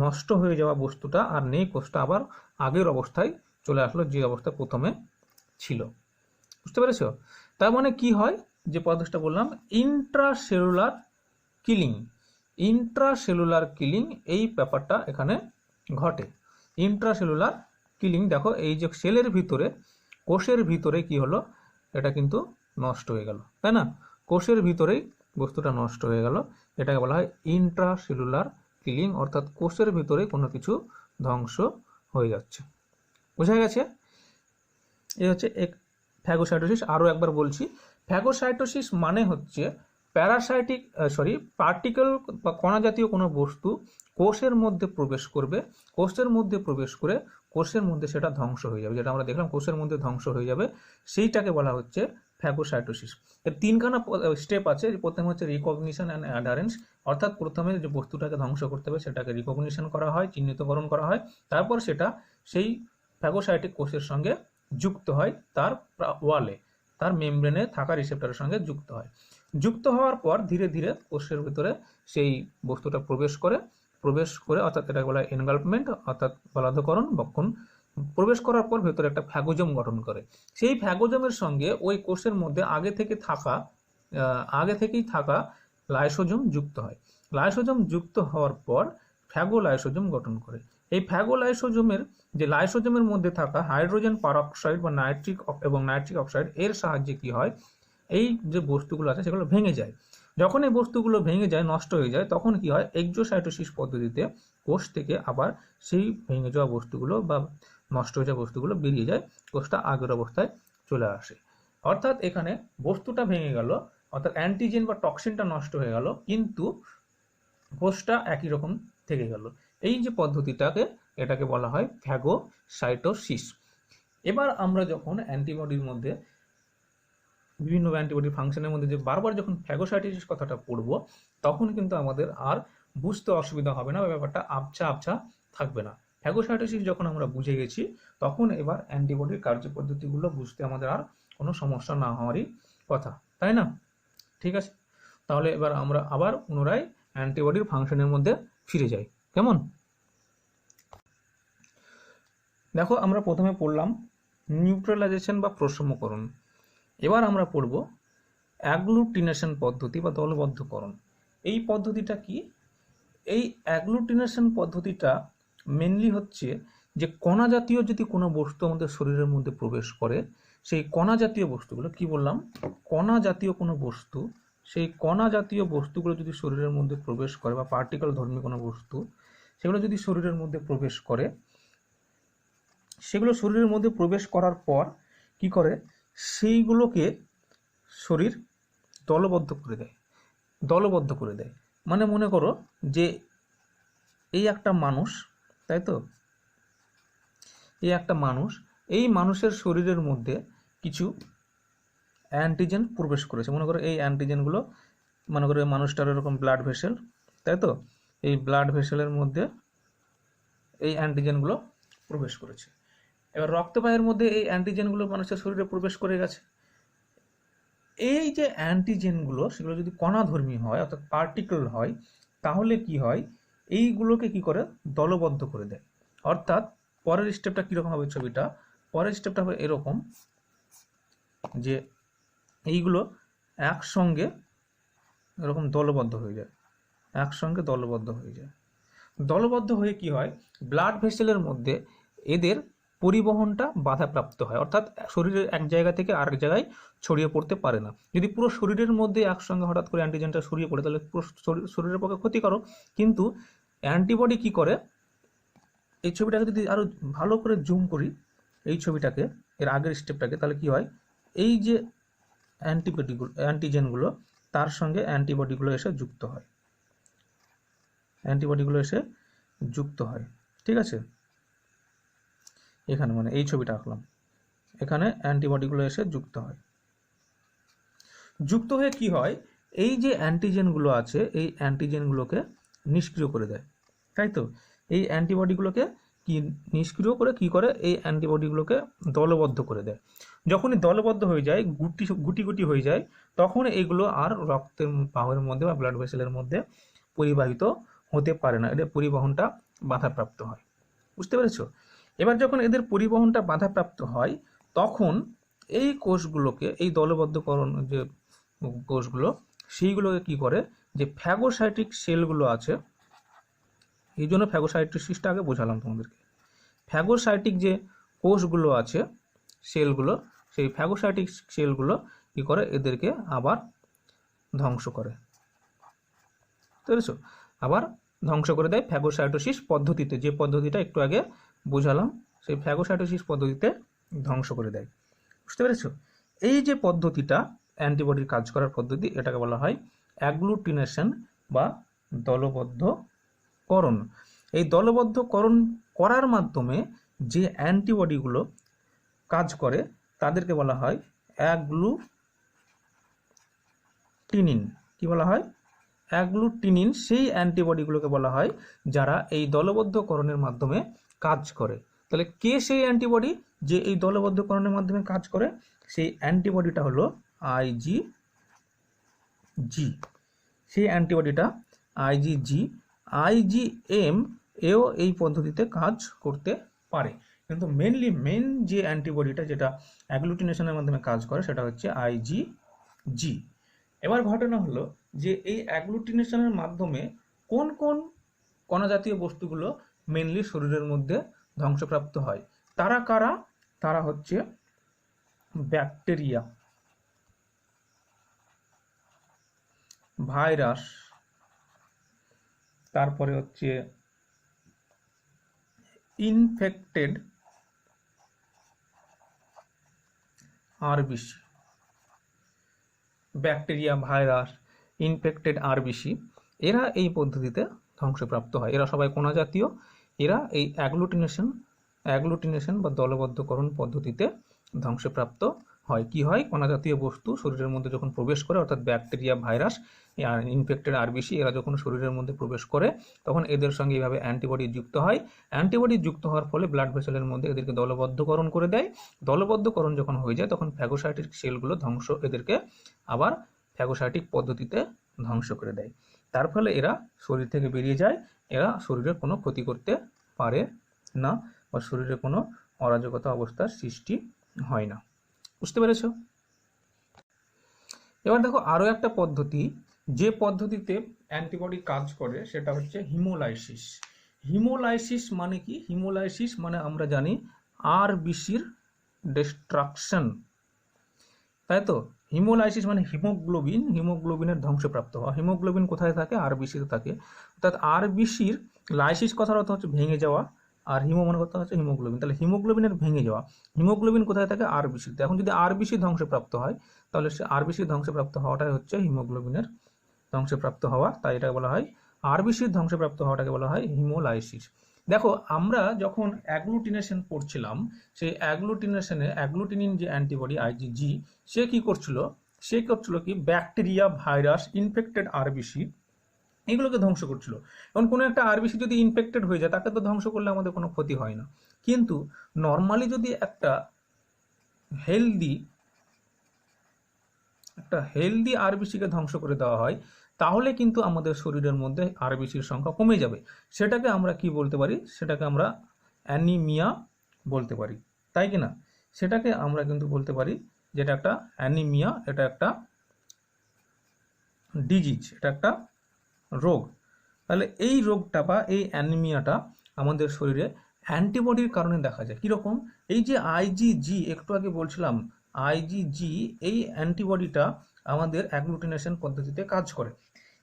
S1: নষ্ট হয়ে যাওয়া বস্তুটা আর নেই, কোষটা আবার আগের অবস্থায় চলে আসলো, যে অবস্থা প্রথমে ছিল। বুঝতে পেরেছো? তার মানে কি হয়, যে পদ্ধতিটা বললাম, ইন্ট্রাসেলুলার কিলিং। ইন্ট্রাসেলুলার কিলিং, এই ব্যাপারটা এখানে ঘটে। ইন্ট্রাসেলুলার কিলিং, দেখো এই যে সেলের ভিতরে, কোষের ভিতরে কি হলো, এটা কিন্তু নষ্ট হয়ে গেল, তাই না? কোষের ভিতরেই বস্তুটা নষ্ট হয়ে গেল, এটাকে বলা হয় ইন্ট্রাসেলুলার কিলিং, অর্থাৎ কোষের ভিতরে কোনো কিছু ধ্বংস হয়ে যাচ্ছে। বোঝা গেছে? এই হচ্ছে ফ্যাগোসাইটোসিস। আরও একবার বলছি, ফ্যাগোসাইটোসিস মানে হচ্ছে পার্টিকেল বা কণা জাতীয় কোনো বস্তু কোষের মধ্যে প্রবেশ করবে, কোষের মধ্যে প্রবেশ করে কোষের মধ্যে সেটা ধ্বংস হয়ে যাবে, যেটা আমরা দেখলাম কোষের মধ্যে ধ্বংস হয়ে যাবে, সেইটাকে বলা হচ্ছে ফ্যাগোসাইটোসিস। এর তিনখানা স্টেপ আছে। প্রথমে হচ্ছে রিকগনিশন অ্যান্ড অ্যাডারেন্স, অর্থাৎ প্রথমে যে বস্তুটাকে ধ্বংস করতে হবে সেটাকে রিকগনিশন করা হয়, চিহ্নিতকরণ করা হয়, তারপর সেটা সেই ফ্যাগোসাইটিক কোষের সঙ্গে যুক্ত হয়, তার ওয়ালে, তার মেমব্রেনে থাকা রিসেপ্টরের সঙ্গে যুক্ত হয়। যুক্ত হওয়ার পর ধীরে ধীরে কোষের ভিতরে সেই বস্তুটা প্রবেশ করে অর্থাৎ এটাকে বলা হয় এনগালপমেন্ট, অর্থাৎ গলাধকরণ, বক্ষণ। প্রবেশ করার পর ভেতরে একটা ফ্যাগোজোম গঠন করে। সেই ফ্যাগোজোমের সঙ্গে ওই কোষের মধ্যে আগে থেকেই থাকা লাইসোজোম যুক্ত হয়। লাইসোজোম যুক্ত হওয়ার পর ফ্যাগোলাইসোজোম গঠন করে। এই লাইসোজোমের মধ্যে থাকা হাইড্রোজেন পারঅক্সাইড বা নাইট্রিক অক্সাইড এর সাহায্যে কি হয়, এই যে বস্তুগুলো আছে সেগুলো ভেঙে যায়। যখন এই বস্তুগুলো ভেঙে যায়, নষ্ট হয়ে যায়, তখন কি হয়, এক্সোসাইটোসিস পদ্ধতিতে কোষ থেকে আবার সেই ভেঙে যাওয়া বস্তুগুলো বা নষ্ট হয়ে যাওয়া বস্তুগুলো বেরিয়ে যায়, কোষটা আগের অবস্থায় চলে আসে। অর্থাৎ এখানে বস্তুটা ভেঙে গেল, অর্থাৎ অ্যান্টিজেন বা টক্সিনটা নষ্ট হয়ে গেল, কিন্তু কোষটা একই রকম থেকে গেল। এই যে পদ্ধতিটাকে, এটাকে বলা হয় ফ্যাগোসাইটোসিস। এবার আমরা যখন অ্যান্টিবডির মধ্যে, বিভিন্ন অ্যান্টিবডির ফাংশনের মধ্যে যে বারবার যখন ফ্যাগোসাইটোসিস কথাটা পড়ব, তখন কিন্তু আমাদের আর বুঝতে অসুবিধা হবে না, ব্যাপারটা আবছা থাকবে না। ফ্যাগোসাইটোসিস যখন আমরা বুঝে গেছি, তখন এবার অ্যান্টিবডির কার্যপদ্ধতিগুলো বুঝতে আমাদের আর কোনো সমস্যা না হওয়ারই কথা, তাই না? ঠিক আছে, তাহলে এবার আমরা আবার পুনরায় অ্যান্টিবডির ফাংশনের মধ্যে ফিরে যাই। কেমন? দেখো, আমরা প্রথমে পড়লাম নিউট্রালাইজেশন বা প্রশমকরণ। এবার আমরা পড়ব অ্যাগ্লুটিনেশন পদ্ধতি বা দলবদ্ধকরণ। এই পদ্ধতিটা কি? এই অ্যাগ্লুটিনেশন পদ্ধতিটা মেনলি হচ্ছে যে কণা জাতীয় যদি কোনো বস্তু আমাদের শরীরের মধ্যে প্রবেশ করে, সেই কণা জাতীয় বস্তুগুলো, কি বললাম, কণা জাতীয় কোনো বস্তু সেই কণা জাতীয় বস্তুগুলো যদি শরীরের মধ্যে প্রবেশ করে, বা পার্টিকেল ধর্মী কোনো বস্তু, সেগুলো যদি শরীরের মধ্যে প্রবেশ করে, সেগুলো শরীরের মধ্যে প্রবেশ করার পর কি করে, সেইগুলোকে শরীর দলবদ্ধ করে দেয়। দলবদ্ধ করে দেয় মানে মনে করো যে এই একটা মানুষ, তাই তো, এই একটা মানুষ, এই মানুষের শরীরের মধ্যে কিছু অ্যান্টিজেন প্রবেশ করেছে। মনে করো এই অ্যান্টিজেনগুলো, মনে করো এই মানুষটার এরকম ব্লাড ভেসেল, তাই তো, এই ব্লাড ভেসেলের মধ্যে এই অ্যান্টিজেনগুলো প্রবেশ করেছে। এবার রক্তবাহের মধ্যে এই অ্যান্টিজেনগুলো মানুষের শরীরে প্রবেশ করে গেছে। এই যে অ্যান্টিজেনগুলো, সেগুলো যদি কণাধর্মী হয় অর্থাৎ পার্টিকেল হয়, তাহলে কি হয়, এইগুলোকে কি করে দলবদ্ধ করে দেয়। অর্থাৎ পরের স্টেপটা কীরকম হবে, ছবিটা পরের স্টেপটা হবে এরকম যে এইগুলো একসঙ্গে এরকম দলবদ্ধ হয়ে যায়, একসঙ্গে দলবদ্ধ হয়ে যায়। দলবদ্ধ হয়ে কি হয়, ব্লাড ভেসেলের মধ্যে এদের পরিবহনটা বাধাপ্রাপ্ত হয়, অর্থাৎ শরীরের এক জায়গা থেকে আরেক জায়গায় ছড়িয়ে পড়তে পারে না। যদি পুরো শরীরের মধ্যে একসঙ্গে হঠাৎ করে অ্যান্টিজেনটা ছড়িয়ে পড়ে, তাহলে পুরো শরীরের পক্ষে ক্ষতিকারক। কিন্তু অ্যান্টিবডি কি করে, এই ছবিটাকে যদি আরো ভালো করে জুম করি, এই ছবিটাকে, এর আগের স্টেপটাকে, তাহলে কি হয়, এই যে অ্যান্টিজেনগুলো, তার সঙ্গে অ্যান্টিবডিগুলো এসে যুক্ত হয়, অ্যান্টিবডিগুলো এসে যুক্ত হয়। ঠিক আছে, এখানে মানে এই ছবিটা আঁকলাম, এখানে অ্যান্টিবডিগুলো এসে যুক্ত হয়। যুক্ত হয়ে কি হয়, এই যে অ্যান্টিজেনগুলো আছে, এই অ্যান্টিজেনগুলোকে নিষ্ক্রিয় করে দেয়, তাই তো। এই অ্যান্টিবডিগুলোকে কি নিষ্ক্রিয় করে কি করে, এই অ্যান্টিবডিগুলোকে দলবদ্ধ করে দেয়। যখনই দলবদ্ধ হয়ে যায়, গুটি গুটি হয়ে যায়, তখন এগুলো আর রক্তের বাহুর মধ্যে বা ব্লাড ভেসেলের মধ্যে পরিবাহিত হতে পারে না, এদের পরিবহনটা বাধাপ্রাপ্ত হয়। বুঝতে পেরেছো? এবার যখন এদের পরিবহনটা বাধাপ্রাপ্ত হয়, তখন এই কোষগুলোকে, এই দলবদ্ধকরণ যে কোষগুলো, সেইগুলোকে কি করে, যে ফ্যাগোসাইটিক সেলগুলো আছে, এই জন্য ফ্যাগোসাইটোসিসটা আগে বোঝালাম তোমাদেরকে। ফ্যাগোসাইটিক যে কোষগুলো আছে, সেলগুলো, সেই ফ্যাগোসাইটিক সেলগুলো কি করে, এদেরকে আবার ধ্বংস করে। বুঝতে আবার ধ্বংস করে দেয় ফ্যাগোসাইটোসিস পদ্ধতিতে, যে পদ্ধতিটা একটু আগে বোঝালাম, সেই ফ্যাগোসাইটোসিস পদ্ধতিতে ধ্বংস করে দেয়। বুঝতে পেরেছো? এই যে পদ্ধতিটা অ্যান্টিবডির কাজ করার পদ্ধতি, এটাকে বলা হয় অ্যাগ্লুটিনেশন বা দলবদ্ধকরণ। এই দলবদ্ধকরণ করার মাধ্যমে যে অ্যান্টিবডিগুলো কাজ করে, তাদেরকে বলা হয় অ্যাগ্লুটিনিন। কি বলা হয়? অ্যাগ্লুটিনিন। সেই অ্যান্টিবডিগুলোকে বলা হয় যারা এই দলবদ্ধকরণের মাধ্যমে কাজ করে। তাহলে কে সেই অ্যান্টিবডি যে এই দলবদ্ধকরণের মাধ্যমে কাজ করে? সেই অ্যান্টিবডিটা হলো আইজিজি। সেই অ্যান্টিবডিটা আইজিজি। আইজিএম এও এই পদ্ধতিতে কাজ করতে পারে, কিন্তু মেন যে অ্যান্টিবডিটা যেটা অ্যাগ্লুটিনেশনের মাধ্যমে কাজ করে, সেটা হচ্ছে আইজিজি। এবার ঘটনা হলো যে এই অ্যাগ্লুটিনেশনের মাধ্যমে কোন কোন কণা জাতীয় বস্তুগুলো মেনলি শরীরের মধ্যে ধ্বংসপ্রাপ্ত হয়। তারা কারা? তারা হচ্ছে ব্যাকটেরিয়া, ভাইরাস, তারপরে হচ্ছে infected RBC. Bacteria, virus, infected RBC, এরা এই পদ্ধতিতে ধ্বংসপ্রাপ্ত হয়। এরা সবাই কণা জাতীয়। এরা এই অ্যাগ্লুটিনেশন বা দলবদ্ধকরণ পদ্ধতিতে ধ্বংসপ্রাপ্ত হয়। কি হয়? কণা জাতীয় বস্তু শরীরের মধ্যে যখন প্রবেশ করে, অর্থাৎ ব্যাকটেরিয়া, ভাইরাস, ইনফেক্টেড আরবিসি, এরা যখন শরীরের মধ্যে প্রবেশ করে, তখন এদের সঙ্গে এইভাবে অ্যান্টিবডি যুক্ত হয়। অ্যান্টিবডি যুক্ত হওয়ার ফলে ব্লাড ভেসেলের মধ্যে এদেরকে দলবদ্ধকরণ করে দেয়। দলবদ্ধকরণ যখন হয়ে যায়, তখন ফ্যাগোসাইটিক সেলগুলো এদেরকে আবার ফ্যাগোসাইটিক পদ্ধতিতে ধ্বংস করে দেয়। তার ফলে এরা শরীর থেকে বেরিয়ে যায়। এরা শরীরের কোনো ক্ষতি করতে পারে না, বা শরীরে কোনো অরাজকতা অবস্থার সৃষ্টি হয় না। বুঝতে পেরেছো? এবার দেখো আরো একটা পদ্ধতি, যে পদ্ধতিতে অ্যান্টিবডি কাজ করে, সেটা হচ্ছে হিমোলাইসিস। হিমোলাইসিস মানে কি? হিমোলাইসিস মানে আমরা জানি আরবিসির ডিস্ট্রাকশন, তাই তো। হিমোলাইসিস মানে হিমোগ্লোবিনের ধ্বংসপ্রাপ্ত হওয়া। হিমোগ্লোবিন কোথায় থাকে? আরবিসিতে থাকে। অর্থাৎ আরবিসির লাইসিস কথার অর্থ হচ্ছে ভেঙে যাওয়া, আর হিমো মানে কথা হচ্ছে হিমোগ্লোবিন। তাহলে হিমোগ্লোবিনের ভেঙে যাওয়া, হিমোগ্লোবিন কোথায় থাকে? আরবিসিতে। এখন যদি আরবিসি ধ্বংসপ্রাপ্ত হয় তাহলে সে আরবিসি ধ্বংসপ্রাপ্ত হওয়াটাই হচ্ছে হিমোগ্লোবিনের ধ্বংসপ্রাপ্ত হওয়া, তাই এটাকে বলা হয় আরবিসির ধ্বংসপ্রাপ্ত হওয়াটাকে বলা হয় হিমোলাইসিস। দেখো আমরা যখন অ্যাগ্লুটিনেশন পড়ছিলাম, সেই অ্যাগ্লুটিনিন যে অ্যান্টিবডি আইজিজি, সে কি করছিল কি ব্যাকটেরিয়া, ভাইরাস, ইনফেক্টেড আরবিসি এগুলোকে ধ্বংস করছিল। এখন কোনো একটা আরবিসি যদি ইনফেক্টেড হয়ে যায় তাকে তো ধ্বংস করলে আমাদের কোনো ক্ষতি হয় না, কিন্তু নর্মালি যদি একটা হেলদি আরবিসিকে ধ্বংস করে দেওয়া হয় তাহলে কিন্তু আমাদের শরীরের মধ্যে আরবিসির সংখ্যা কমে যাবে। সেটাকে আমরা কি বলতে পারি? সেটাকে আমরা অ্যানিমিয়া বলতে পারি, তাই কি না? সেটাকে আমরা কিন্তু বলতে পারি যেটা একটা অ্যানিমিয়া, এটা একটা ডিজিজ, এটা একটা রোগ। তাহলে এই রোগটা বা এই অ্যানিমিয়াটা আমাদের শরীরে অ্যান্টিবডির কারণে দেখা যায়। কীরকম? এই যে আইজিজি একটু আগে বলছিলাম, আইজিজি এই অ্যান্টিবডিটা আমাদের অ্যাগ্লুটিনেশন পদ্ধতিতে কাজ করে।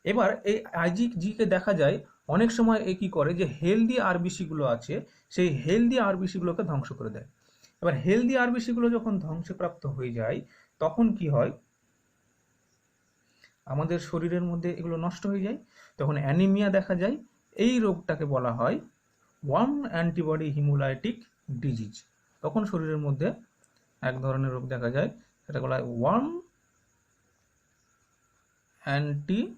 S1: এবার এই আইজিজিকে দেখা যায় অনেক সময় এ কী করে, যে হেলদি আরবিসিগুলো আছে সেই হেলদি আরবিসিগুলোকে ধ্বংস করে দেয়। এবার হেলদি আরবিসিগুলো যখন ধ্বংসপ্রাপ্ত হয়ে যায় তখন কি হয়? আমাদের শরীরের মধ্যে এগুলো নষ্ট হয়ে যায়, তখন অ্যানিমিয়া দেখা যায়। এই রোগটাকে বলা হয় ওয়ার্ম অ্যান্টিবডি হিমোলাইটিক ডিজিজ। তখন শরীরের মধ্যে এক ধরনের রোগ দেখা যায়, সেটা বলা হয় ওয়ার্ম অ্যান্টিবডি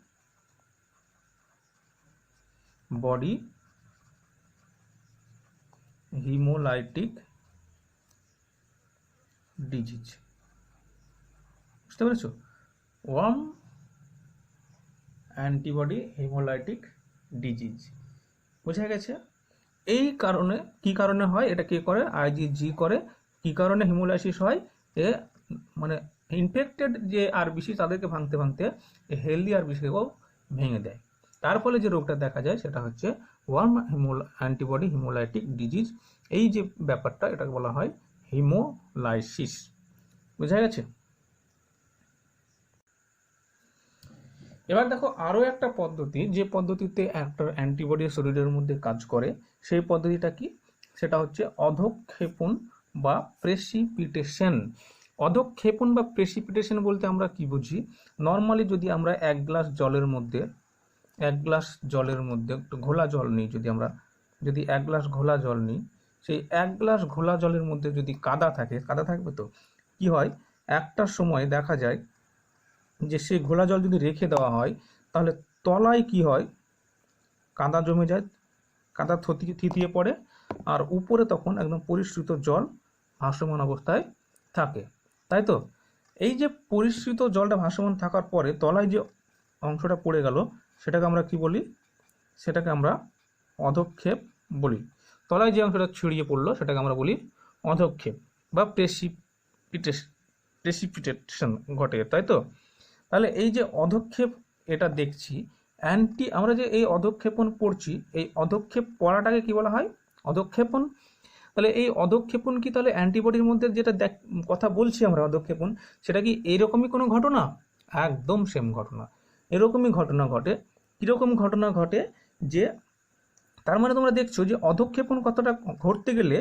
S1: হিমোলাইটিক ডিজিজ। বুঝতে পেরেছো? ওয়ার্ম অ্যান্টিবডি হিমোলাইটিক ডিজিজ, বোঝা গেছে? এই কারণে কি কারণে হয়? এটা কে করে? আইজিজি করে। কি কারণে হিমোলাইসিস হয়? এ মানে ইনফেক্টেড যে আরবিসি তাদেরকে ভাঙতে ভাঙতে হেলদি আরবিসিকেও ভেঙে দেয়। তার ফলে যে রোগটা দেখা যায় সেটা হচ্ছে ওয়ার্ম অ্যান্টিবডি হিমোলাইটিক ডিজিজ। এই যে ব্যাপারটা, এটাকে বলা হয় হিমোলাইসিস। বোঝা গেছে? এবার দেখো আরও একটা পদ্ধতি, যে পদ্ধতিতে একটা অ্যান্টিবডি শরীরের মধ্যে কাজ করে, সেই পদ্ধতিটা কি? সেটা হচ্ছে অধঃক্ষেপণ বা প্রেসিপিটেশন। অধঃক্ষেপণ বা প্রেসিপিটেশন বলতে আমরা কি বুঝি? নর্মালি যদি আমরা এক গ্লাস জলের মধ্যে একটু ঘোলা জল নিই, যদি এক গ্লাস ঘোলা জল নিই, সেই এক গ্লাস ঘোলা জলের মধ্যে যদি কাদা থাকবে, তো কি হয়? একটা সময় দেখা যায় যে সেই ঘোলা জল যদি রেখে দেওয়া হয় তাহলে তলায় কি হয়? কাদা জমে যায়, কাদা থিতিয়ে পড়ে, আর উপরে তখন একদম পরিশ্রিত জল ভাসমান অবস্থায় থাকে, তাই তো? এই যে পরিশ্রিত জলটা ভাসমান থাকার পরে তলায় যে অংশটা পড়ে গেল সেটাকে আমরা কি বলি? সেটাকে আমরা অধঃক্ষেপ বলি। তলায় যে অংশটা ছড়িয়ে পড়লো সেটাকে আমরা বলি অধঃক্ষেপ বা প্রেসিপিটেশন ঘটে, তাই তো? তাহলে এই যে অধঃক্ষেপ, এটা দেখছি আমরা যে এই অধঃক্ষেপণ পড়ছি, এই অধঃক্ষেপ পড়াটাকে কি বলা হয়? অধঃক্ষেপণ। তাহলে এই অধঃক্ষেপণ কি তাহলে অ্যান্টিবডির মধ্যে যেটা কথা বলছি আমরা অধঃক্ষেপণ, সেটা কি এইরকমই কোনো ঘটনা? একদম সেম ঘটনা, এরকমই ঘটনা ঘটে। কীরকম ঘটনা ঘটে? যে তার মানে তোমরা দেখছো যে অধঃক্ষেপণ কথাটা ঘটতে গেলে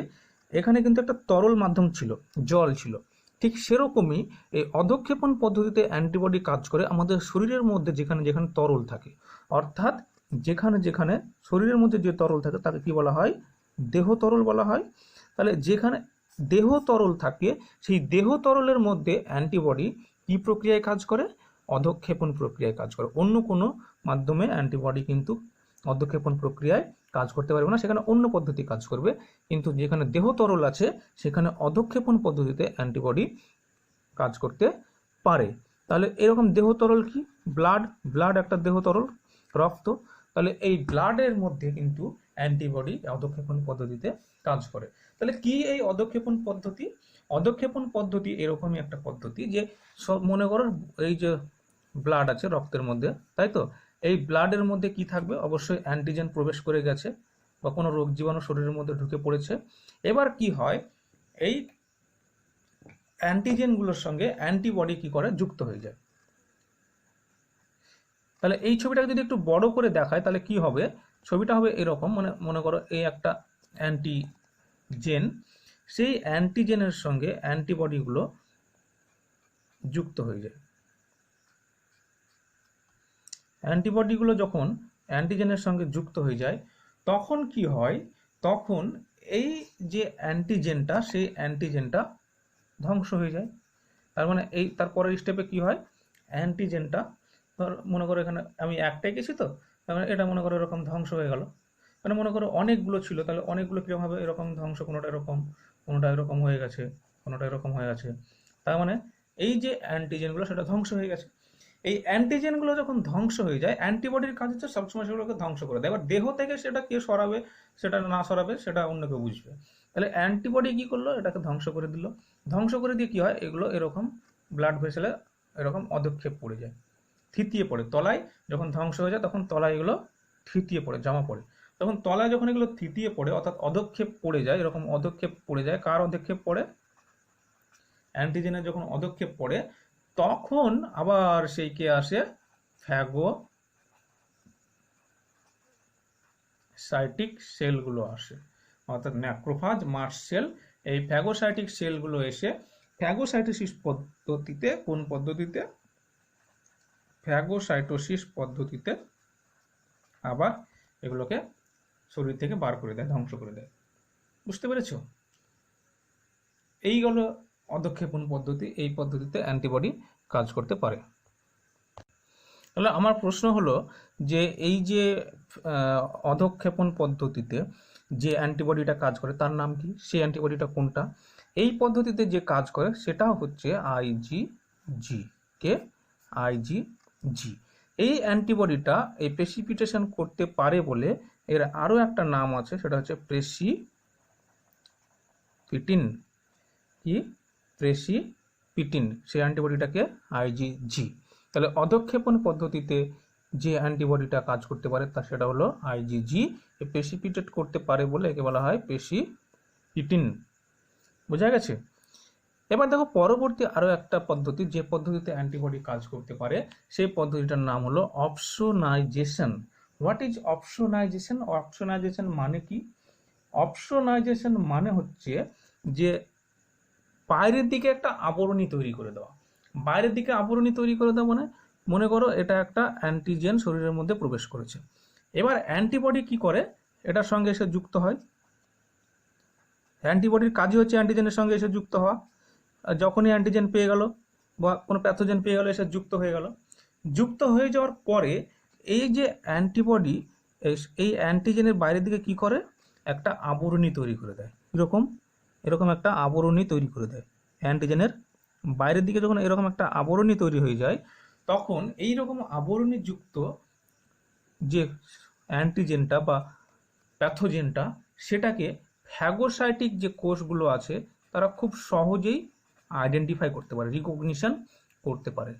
S1: এখানে কিন্তু একটা তরল মাধ্যম ছিল, জল ছিল। ঠিক সেরকমই এই অধঃক্ষেপণ পদ্ধতিতে অ্যান্টিবডি কাজ করে আমাদের শরীরের মধ্যে যেখানে যেখানে তরল থাকে, অর্থাৎ যেখানে যেখানে শরীরের মধ্যে যে তরল থাকে তাকে কি বলা হয়? দেহ তরল বলা হয়। তাহলে যেখানে দেহ তরল থাকে সেই দেহ তরলের মধ্যে অ্যান্টিবডি কি প্রক্রিয়ায় কাজ করে? অধঃক্ষেপণ প্রক্রিয়ায় কাজ করে। অন্য কোনো মাধ্যমে অ্যান্টিবডি কিন্তু অধঃক্ষেপণ প্রক্রিয়ায় কাজ করতে পারবে না, সেখানে অন্য পদ্ধতি কাজ করবে। কিন্তু যেখানে দেহ তরল আছে সেখানে অধঃক্ষেপণ পদ্ধতিতে অ্যান্টিবডি কাজ করতে পারে। তাহলে এরকম দেহ তরল কি? ব্লাড একটা দেহ তরল, রক্ত। তাহলে এই ব্লাডের মধ্যে কিন্তু অ্যান্টিবডি অধঃক্ষেপণ পদ্ধতিতে কাজ করে। তাহলে কি এই অধঃক্ষেপণ পদ্ধতি? অধঃক্ষেপণ পদ্ধতি এরকমই একটা পদ্ধতি যে মনে করো এই যে ব্লাড আছে রক্তের মধ্যে, তাই তো? এই ব্লাডের মধ্যে কি থাকবে? অবশ্যই অ্যান্টিজেন প্রবেশ করে গেছে বা কোনো রোগ জীবাণু শরীরের মধ্যে ঢুকে পড়েছে। এবার কি হয়? এই অ্যান্টিজেনগুলোর সঙ্গে অ্যান্টিবডি কি করে, যুক্ত হয়ে যায়। তাহলে এই ছবিটাকে যদি একটু বড় করে দেখায় তাহলে কি হবে, ছবিটা হবে এরকম, মানে মনে করো এই একটা অ্যান্টিজেন, সেই অ্যান্টিজেনের সঙ্গে অ্যান্টিবডিগুলো যুক্ত হয়ে যায়। অ্যান্টিবডিগুলো যখন অ্যান্টিজেনের সঙ্গে যুক্ত হয়ে যায় তখন কি হয়, তখন এই যে অ্যান্টিজেনটা সেই অ্যান্টিজেনটা ধ্বংস হয়ে যায়। তার মানে এই তারপরের স্টেপে কি হয়, অ্যান্টিজেনটা মনে করো এখানে আমি একটাই গেছি, তো তার মানে এটা মনে করো এরকম ধ্বংস হয়ে গেল। মানে মনে করো অনেকগুলো ছিল, তাহলে অনেকগুলো কীরকম হবে, এরকম ধ্বংস, কোনোটা এরকম, কোনোটা এরকম হয়ে গেছে, কোনোটা এরকম হয়ে গেছে। তার মানে এই যে অ্যান্টিজেনগুলো সেটা ধ্বংস হয়ে গেছে। এই অ্যান্টিজেনগুলো যখন ধ্বংস হয়ে যায়, অ্যান্টিবডির কাজ হচ্ছে সবসময় সেগুলোকে ধ্বংস করে দেয়। এবার দেহ থেকে সেটা কে সরাবে, সেটা না সরাবে সেটা অন্য কেউ বুঝবে। তাহলে অ্যান্টিবডি কি করলো, এটাকে ধ্বংস করে দিল। ধ্বংস করে দিয়ে কি হয়, এগুলো এরকম ব্লাড ভেসেলে এরকম অধক্ষেপ পড়ে যায়, থিতিয়ে পড়ে তলায়। যখন ধ্বংস হয়ে যায় তখন তলায় এগুলো থিতিয়ে পড়ে, জমা পড়ে। তখন তলায় যখন এগুলো থিতিয়ে পড়ে অর্থাৎ অধক্ষেপ পড়ে যায়, এরকম অধক্ষেপ পড়ে যায়, কার অধক্ষেপ পড়ে, অ্যান্টিজেনের যখন অধক্ষেপ পড়ে তখন আবার সেই কে আসে, ফ্যাগোসাইটিক সেলগুলো আসে, অর্থাৎ ম্যাক্রোফাজ, মাস্ট সেল। এই ফ্যাগোসাইটিক সেলগুলো এসে ফ্যাগোসাইটোসিস পদ্ধতিতে, কোন পদ্ধতিতে, ফ্যাগোসাইটোসিস পদ্ধতিতে আবার এগুলোকে শরীর থেকে বার করে দেয়, ধ্বংস করে দেয়। বুঝতে পেরেছো? এই হলো অধক্ষেপণ পদ্ধতি। এই পদ্ধতিতে অ্যান্টিবডি কাজ করতে পারে। তাহলে আমার প্রশ্ন হলো যে এই যে অধক্ষেপণ পদ্ধতিতে যে অ্যান্টিবডিটা কাজ করে তার নাম কি, সেই অ্যান্টিবডিটা কোনটা? এই পদ্ধতিতে যে কাজ করে সেটা হচ্ছে আইজিজি। কে? আইজিজি। এই অ্যান্টিবডিটা এই প্রেসিপিটেশন করতে পারে বলে এর আরও একটা নাম আছে, সেটা হচ্ছে প্রেসিপিটিন। কি? প্রেসিপিটিন। সেই অ্যান্টিবডিটাকে আইজিজি। তাহলে অধক্ষেপণ পদ্ধতিতে যে অ্যান্টিবডিটা কাজ করতে পারে তা সেটা হলো আইজিজি। প্রেসিপিটেট করতে পারে বলে একে বলা হয় প্রেসিপিটিন। বোঝা গেছে? এবার দেখো পরবর্তী আরও একটা পদ্ধতি, যে পদ্ধতিতে অ্যান্টিবডি কাজ করতে পারে সেই পদ্ধতিটার নাম হলো opsonisation. What is opsonisation? Opsonisation মানে কি? অপসোনাইজেশন মানে হচ্ছে যে বাইরের দিকে একটা আবরণী তৈরি করে দেওয়া। বাইরের দিকে আবরণী তৈরি করে দেওয়া মানে মনে করো এটা একটা অ্যান্টিজেন শরীরের মধ্যে প্রবেশ করেছে, এবার অ্যান্টিবডি কি করে, এটার সঙ্গে এসে যুক্ত হয়। অ্যান্টিবডির কাজই হচ্ছে অ্যান্টিজেনের সঙ্গে এসে যুক্ত হওয়া। যখনই অ্যান্টিজেন পেয়ে গেল বা কোনো প্যাথোজেন পেয়ে গেল, এসে যুক্ত হয়ে গেল। যুক্ত হয়ে যাওয়ার পরে এই যে অ্যান্টিবডি এই অ্যান্টিজেনের বাইরের দিকে কি করে, একটা আবরণী তৈরি করে দেয়। এরকম এরকম একটা আবরণী তৈরি করে দেয়। অ্যান্টিজেনের বাইরের দিকে যখন এরকম একটা আবরণী তৈরি হয়ে যায় তখন এই রকম আবরণীযুক্ত যে অ্যান্টিজেনটা বা প্যাথোজেনটা সেটাকে ফ্যাগোসাইটিক যে কোষগুলো আছে তারা খুব সহজেই আইডেন্টিফাই করতে পারে, রিকগনিশন করতে পারে।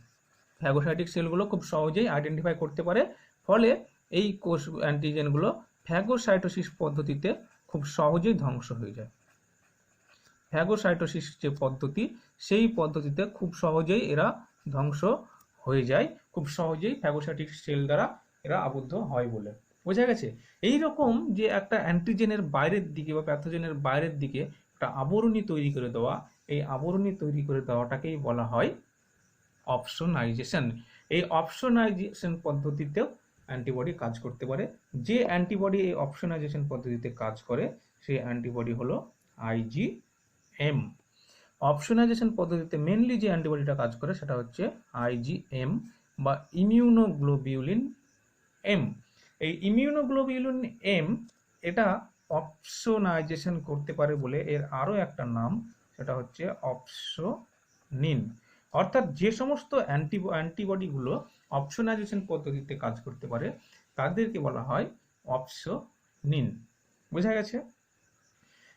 S1: ফ্যাগোসাইটিক সেলগুলো খুব সহজেই আইডেন্টিফাই করতে পারে, ফলে এই কোষ অ্যান্টিজেনগুলো ফ্যাগোসাইটোসিস পদ্ধতিতে খুব সহজেই ধ্বংস হয়ে যায়। ফ্যাগোসাইটোসিস যে পদ্ধতি সেই পদ্ধতিতে খুব সহজেই এরা ধ্বংস হয়ে যায়, খুব সহজেই ফ্যাগোসাইটিক সেল দ্বারা এরা আবদ্ধ হয় বলে। বোঝা গেছে? এই রকম যে একটা অ্যান্টিজেনের বাইরের দিকে বা প্যাথোজেনের বাইরের দিকে একটা আবরণী তৈরি করে দেওয়া, এই আবরণী তৈরি করে দেওয়াটাকেই বলা হয় অপসোনাইজেশন। এই অপসোনাইজেশন পদ্ধতিতেও অ্যান্টিবডি কাজ করতে পারে। যে অ্যান্টিবডি এই অপসোনাইজেশন পদ্ধতিতে কাজ করে সেই অ্যান্টিবডি হলো আইজিএম। অপসোনাইজেশন পদ্ধতিতে মেনলি যে অ্যান্টিবডিটা কাজ করে সেটা হচ্ছে আইজিএম বা ইমিউনোগ্লোবিউলিন এম। এই ইমিউনোগ্লোবিউলিন এম এটা অপসোনাইজেশন করতে পারে বলে এর আরও একটা নাম, সেটা হচ্ছে অপসোনিন। অর্থাৎ যে সমস্ত অ্যান্টিবডিগুলো অপসোনাইজেশন পদ্ধতিতে কাজ করতে পারে তাদেরকে বলা হয় অপসোনিন। বোঝা গেছে?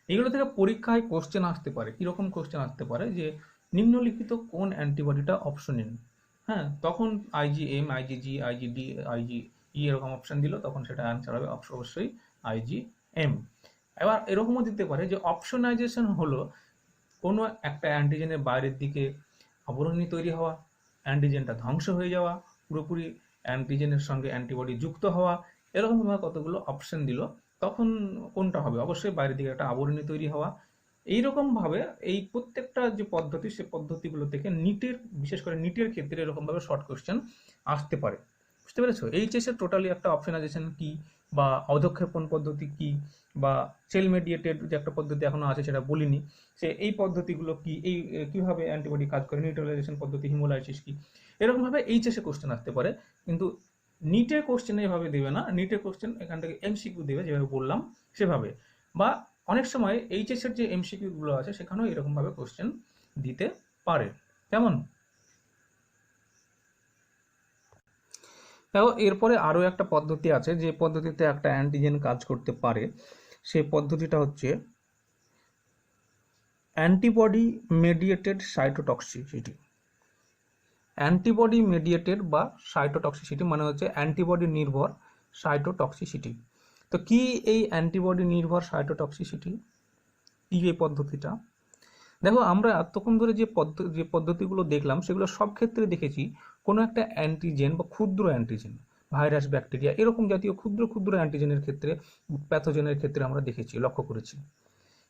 S1: এগুলো থেকে পরীক্ষায় কোশ্চেন আসতে পারে। কীরকম কোশ্চেন আসতে পারে যে নিম্নলিখিত কোন অ্যান্টিবডিটা অপসোনিন? হ্যাঁ, তখন আইজিএম, আইজিজি, আইজিডি, আইজিই এরকম অপশান দিল, তখন সেটা অ্যান্সার হবে অবশ্যই আইজিএম। এবার এরকমও দিতে পারে যে অপসোনাইজেশন হলো কোনো একটা অ্যান্টিজেনের বাইরের দিকে আবরণী তৈরি হওয়া, অ্যান্টিজেনটা ধ্বংস হয়ে যাওয়া, পুরোপুরি অ্যান্টিজেনের সঙ্গে অ্যান্টিবডি যুক্ত হওয়া, এরকমভাবে কতগুলো অপশন দিল, তখন কোনটা হবে? অবশ্যই বাইরের দিকে একটা আবরণী তৈরি হওয়া। এইরকমভাবে এই প্রত্যেকটা যে পদ্ধতি, সে পদ্ধতিগুলো থেকে নিটের, বিশেষ করে নিটের ক্ষেত্রে এরকমভাবে শর্ট কোশ্চেন আসতে পারে। বুঝতে পেরেছো? এইচএস এর টোটালি একটা অপশনাইজেশন কি, বা অধক্ষেপণ পদ্ধতি কি, বা সেল মেডিয়েটেড যে একটা পদ্ধতি এখনো আছে সেটা বলিনি, সে এই পদ্ধতিগুলো কি, এই কিভাবে অ্যান্টিবডি কাজ করে, নিউট্রালাইজেশন পদ্ধতি, হিমোলাইসিস কি, এরকমভাবে এইচএস এ কোশ্চেন আসতে পারে। কিন্তু নিটের কোশ্চেন এভাবে দেবে না, নিটের কোশ্চেন এখান থেকে এমসিকিউ দেবে যেভাবে বললাম সেভাবে, বা অনেক সময় এইচএস এর যে এমসিকিউ গুলো আছে সেখানেও এরকমভাবে কোশ্চেন দিতে পারে। কেমন? দেখো, এরপরে আরও একটা পদ্ধতি আছে যে পদ্ধতিতে একটা অ্যান্টিজেন কাজ করতে পারে। সেই পদ্ধতিটা হচ্ছে অ্যান্টিবডি মেডিয়েটেড সাইটোটক্সিসিটি। অ্যান্টিবডি মেডিয়েটেড বা সাইটোটক্সিসিটি মানে হচ্ছে অ্যান্টিবডি নির্ভর সাইটোটক্সিসিটি। তো কি এই অ্যান্টিবডি নির্ভর সাইটোটক্সিসিটি, কি এই পদ্ধতিটা? দেখো, আমরা এতক্ষণ ধরে যে পদ্ধতিগুলো দেখলাম সেগুলো সব ক্ষেত্রে দেখেছি কোনো একটা অ্যান্টিজেন বা ক্ষুদ্র অ্যান্টিজেন, ভাইরাস, ব্যাকটেরিয়া, এরকম জাতীয় ক্ষুদ্র ক্ষুদ্র অ্যান্টিজেনের ক্ষেত্রে, প্যাথোজেনের ক্ষেত্রে আমরা দেখেছি, লক্ষ্য করেছি।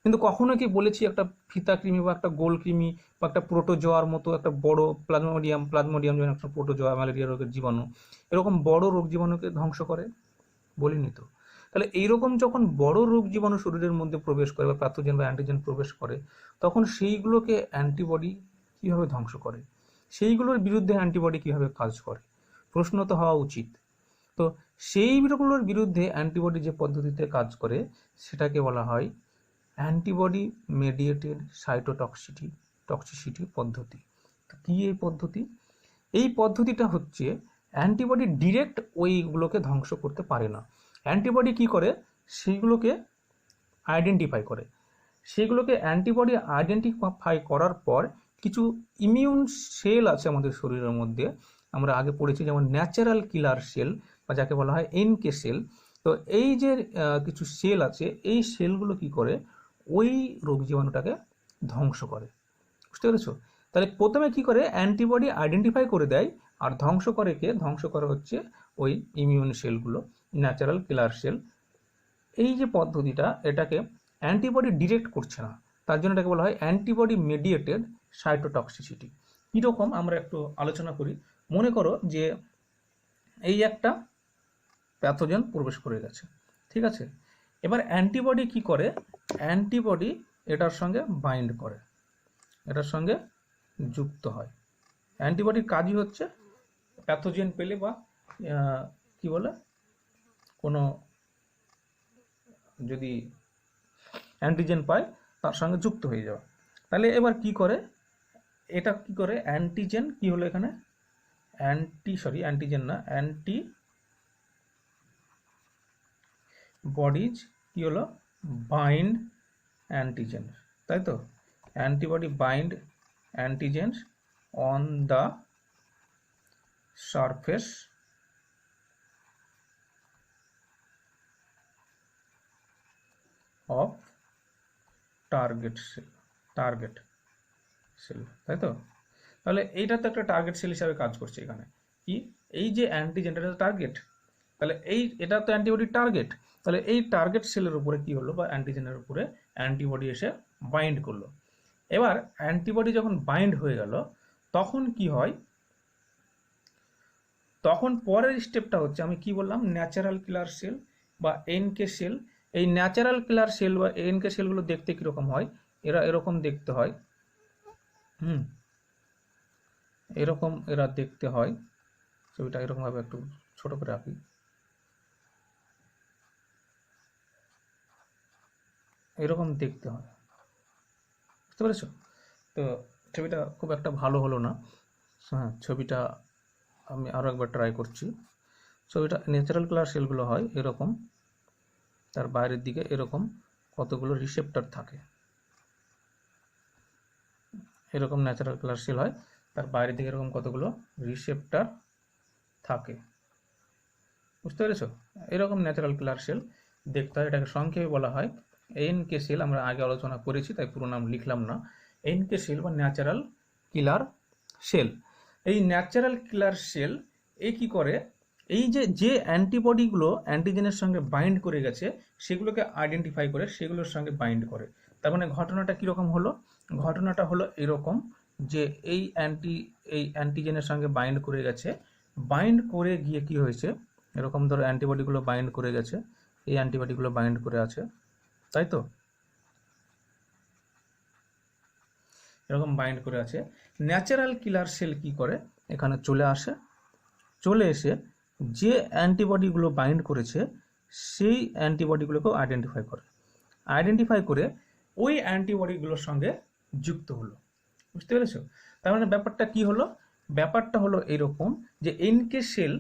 S1: কিন্তু কখনো কি বলেছি একটা ফিতা কৃমি বা একটা গোল কৃমি বা একটা প্রোটোজোয়ার মতো একটা বড় প্লাজমোডিয়াম যেমন একটা প্রোটোজোয়া, ম্যালেরিয়া রোগের জীবাণু, এরকম বড় রোগ জীবাণুকে ধ্বংস করে? বলিনি তো। তাহলে এইরকম যখন বড় রোগ জীবাণু শরীরের মধ্যে প্রবেশ করে বা প্যাথোজেন বা অ্যান্টিজেন প্রবেশ করে, তখন সেইগুলোকে অ্যান্টিবডি কিভাবে ধ্বংস করে, সেইগুলোর বিরুদ্ধে অ্যান্টিবডি কিভাবে কাজ করে, প্রশ্ন তো হওয়া উচিত। তো সেইগুলোর বিরুদ্ধে অ্যান্টিবডি যে পদ্ধতিতে কাজ করে সেটাকে বলা হয় অ্যান্টিবডি মেডিয়েটেড সাইটোটক্সিসিটি পদ্ধতি। তো কি এই পদ্ধতি? এই পদ্ধতিটা হচ্ছে অ্যান্টিবডি ডিরেক্ট ওইগুলোকে ধ্বংস করতে পারে না। অ্যান্টিবডি কি করে? সেইগুলোকে আইডেন্টিফাই করে। সেগুলোকে অ্যান্টিবডি আইডেন্টিফাই করার পর কিছু ইমিউন সেল আছে আমাদের শরীরের মধ্যে, আমরা আগে পড়েছি, যেমন ন্যাচারাল কিলার সেল বা যাকে বলা হয় এনকে সেল। তো এই যে কিছু সেল আছে, এই সেলগুলো কি করে? ওই রোগ জীবাণুটাকে ধ্বংস করে। বুঝতে পেরেছো? তাহলে প্রথমে কি করে? অ্যান্টিবডি আইডেন্টিফাই করে দেয়, আর ধ্বংস করে কে? ধ্বংস করে হচ্ছে ওই ইমিউন সেলগুলো, ন্যাচারাল কিলার সেল। এই যে পদ্ধতিটা, এটাকে অ্যান্টিবডি ডিরেক্ট করছে না, তার জন্য এটাকে বলা হয় অ্যান্টিবডি মেডিয়েটেড সাইটোটক্সিসিটি। কীরকম আমরা একটু আলোচনা করি। মনে করো যে এই একটা প্যাথোজেন প্রবেশ করে গেছে, ঠিক আছে? এবার অ্যান্টিবডি কি করে? অ্যান্টিবডি এটার সঙ্গে বাইন্ড করে, এটার সঙ্গে যুক্ত হয়। অ্যান্টিবডির কাজই হচ্ছে প্যাথোজেন পেলে বা কি বলে, কোনো যদি অ্যান্টিজেন পায় তার সঙ্গে যুক্ত হয়ে যাওয়া। তাহলে এবার কি করে? এটা কি করে? অ্যান্টিজেন কি হলো এখানে? অ্যান্টিজেন না, অ্যান্টি বডিজ কি হলো? বাইন্ড অ্যান্টিজেন, তাই তো? Antibody bind antigens on the surface of target cell, তাই তো? তাহলে এইটা তো একটা টার্গেট সেল হিসাবে কাজ করছে এখানে। কি? এই যে অ্যান্টিজেনটা টার্গেট, তাহলে এটা তো অ্যান্টিবডির টার্গেট। তাহলে এই টার্গেট সেলের উপরে কি হলো, বা অ্যান্টিজেনের উপরে অ্যান্টিবডি এসে বাইন্ড করলো। এবার অ্যান্টিবডি যখন বাইন্ড হয়ে গেল, তখন কি হয়? তখন পরের স্টেপটা হচ্ছে, আমি কি বললাম, ন্যাচারাল কিলার সেল বা এনকে সেল। এই ন্যাচারাল কিলার সেল বা এনকে সেলগুলো দেখতে কিরকম হয়? এরা এরকম দেখতে হয়, এরকম এরা দেখতে হয়। ছবিটা এরকমভাবে একটু ছোট করে রাখি। এরকম দেখতে হয়, বুঝতে পেরেছো? তো ছবিটা খুব একটা ভালো হলো না, হ্যাঁ, ছবিটা আমি আরও একবার ট্রাই করছি। ছবিটা ন্যাচারাল কালার সেলগুলো হয় এরকম, তার বাইরের দিকে এরকম কতগুলো রিসেপ্টর থাকে, এরকম ন্যাচারাল কালার সেল হয়, তার বাইরের দিকে এরকম কতগুলো রিসেপ্টর থাকে। বুঝতে পেরেছো? এরকম ন্যাচারাল কিলার সেল দেখতে হয়। এটাকে সংক্ষেপে বলা হয় এনকে সেল। আমরা আগে আলোচনা করেছি, তাই পুরো নাম লিখলাম না। এনকে সেল বা ন্যাচারাল কিলার সেল। এই ন্যাচারাল কিলার সেল কি করে, এই যে অ্যান্টিবডিগুলো অ্যান্টিজেনের সঙ্গে বাইন্ড করে গেছে সেগুলোকে আইডেন্টিফাই করে সেগুলোর সঙ্গে বাইন্ড করে। তার মানে ঘটনাটা কীরকম হলো, ঘটনাটা হলো এরকম যে এই অ্যান্টিজেনের সঙ্গে বাইন্ড করে গেছে, বাইন্ড করে গিয়ে কি হয়েছে, এরকম ধরো অ্যান্টিবডিগুলো বাইন্ড করে গেছে, এই অ্যান্টিবডিগুলো বাইন্ড করে আছে, তাই তো, এরকম বাইন্ড করে আছে। ন্যাচারাল কিলার সেল কি করে, এখানে চলে আসে, চলে এসে যে অ্যান্টিবডিগুলো বাইন্ড করেছে সেই অ্যান্টিবডিগুলোকেও আইডেন্টিফাই করে ওই অ্যান্টিবডিগুলোর সঙ্গে যুক্ত হলো। বুঝতে পেরেছো? তার মানে ব্যাপারটা কি হলো, ব্যাপারটা হলো এরকম যে এনকে সেল,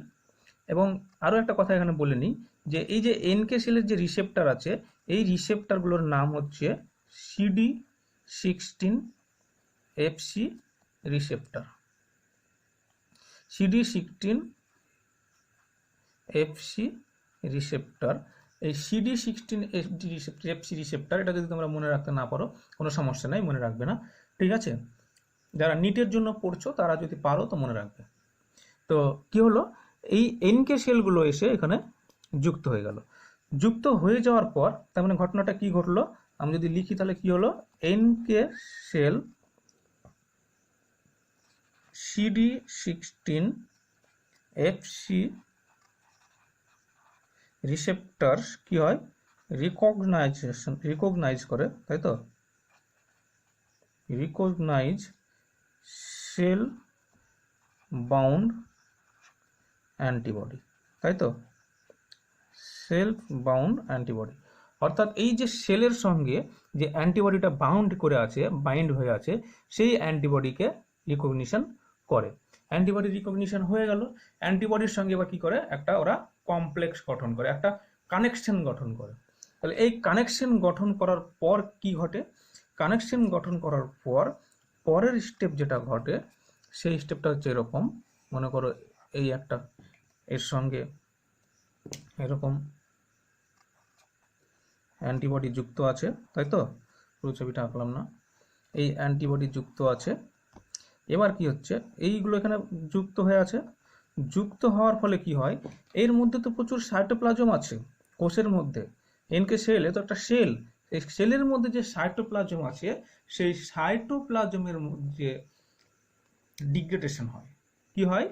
S1: এবং আরও একটা কথা এখানে বলে নিই যে এই যে এনকে সেলের যে রিসেপ্টার আছে এই রিসেপ্টারগুলোর নাম হচ্ছে CD16FC রিসেপ্টার। CD16FC রিসেপ্টার, এই CD16FC রিসেপ্টার, এটা যদি তোমরা মনে রাখতে না পারো কোনো সমস্যা নাই, মনে রাখবে না, ঠিক আছে? যারা নিটের জন্য পড়ছো তারা যদি পারো তো মনে রাখবে। তো কি হলো, এই এনকে সেলগুলো এসে এখানে যুক্ত হয়ে গেল। যুক্ত হয়ে যাওয়ার পর তার মানে ঘটনাটা কি ঘটলো, আমি যদি লিখি তাহলে কি হলো, এনকে সেল CD16FC রিসেপ্টর কি হয়, রিকগনাইজ করে, তাই তো, রিকগনাইজ সেল বাউন্ড অ্যান্টিবডি, তাই তো, সেলফ বাউন্ড অ্যান্টিবডি। অর্থাৎ এই যে সেলের সঙ্গে যে অ্যান্টিবডিটা বাইন্ড হয়ে আছে সেই অ্যান্টিবডিকে রিকগনিশন করে। অ্যান্টিবডি রিকগনিশন হয়ে গেল, অ্যান্টিবডির সঙ্গে এবার কি করে, একটা ওরা কমপ্লেক্স গঠন করে, একটা কানেকশন গঠন করে। তাহলে এই কানেকশন গঠন করার পর কি ঘটে, কানেকশন গঠন করার পর পরের স্টেপ যেটা ঘটে সেই স্টেপটা হচ্ছে এরকম, মনে করো এই একটা এর সঙ্গে এরকম অ্যান্টিবডি যুক্ত আছে, তাই তো, পুরো ছবিটা আঁকলাম না, এই অ্যান্টিবডি যুক্ত আছে। এবার কি হচ্ছে, এইগুলো এখানে যুক্ত হয়ে আছে, যুক্ত হওয়ার ফলে কি হয়, এর মধ্যে তো প্রচুর সাইটোপ্লাজম আছে কোষের মধ্যে, এনকে সেল এ তো একটা সেল, এই সেলের মধ্যে যে সাইটোপ্লাজম আছে সেই সাইটোপ্লাজমের মধ্যে ডিগ্রেডেশন হয়, কি হয়,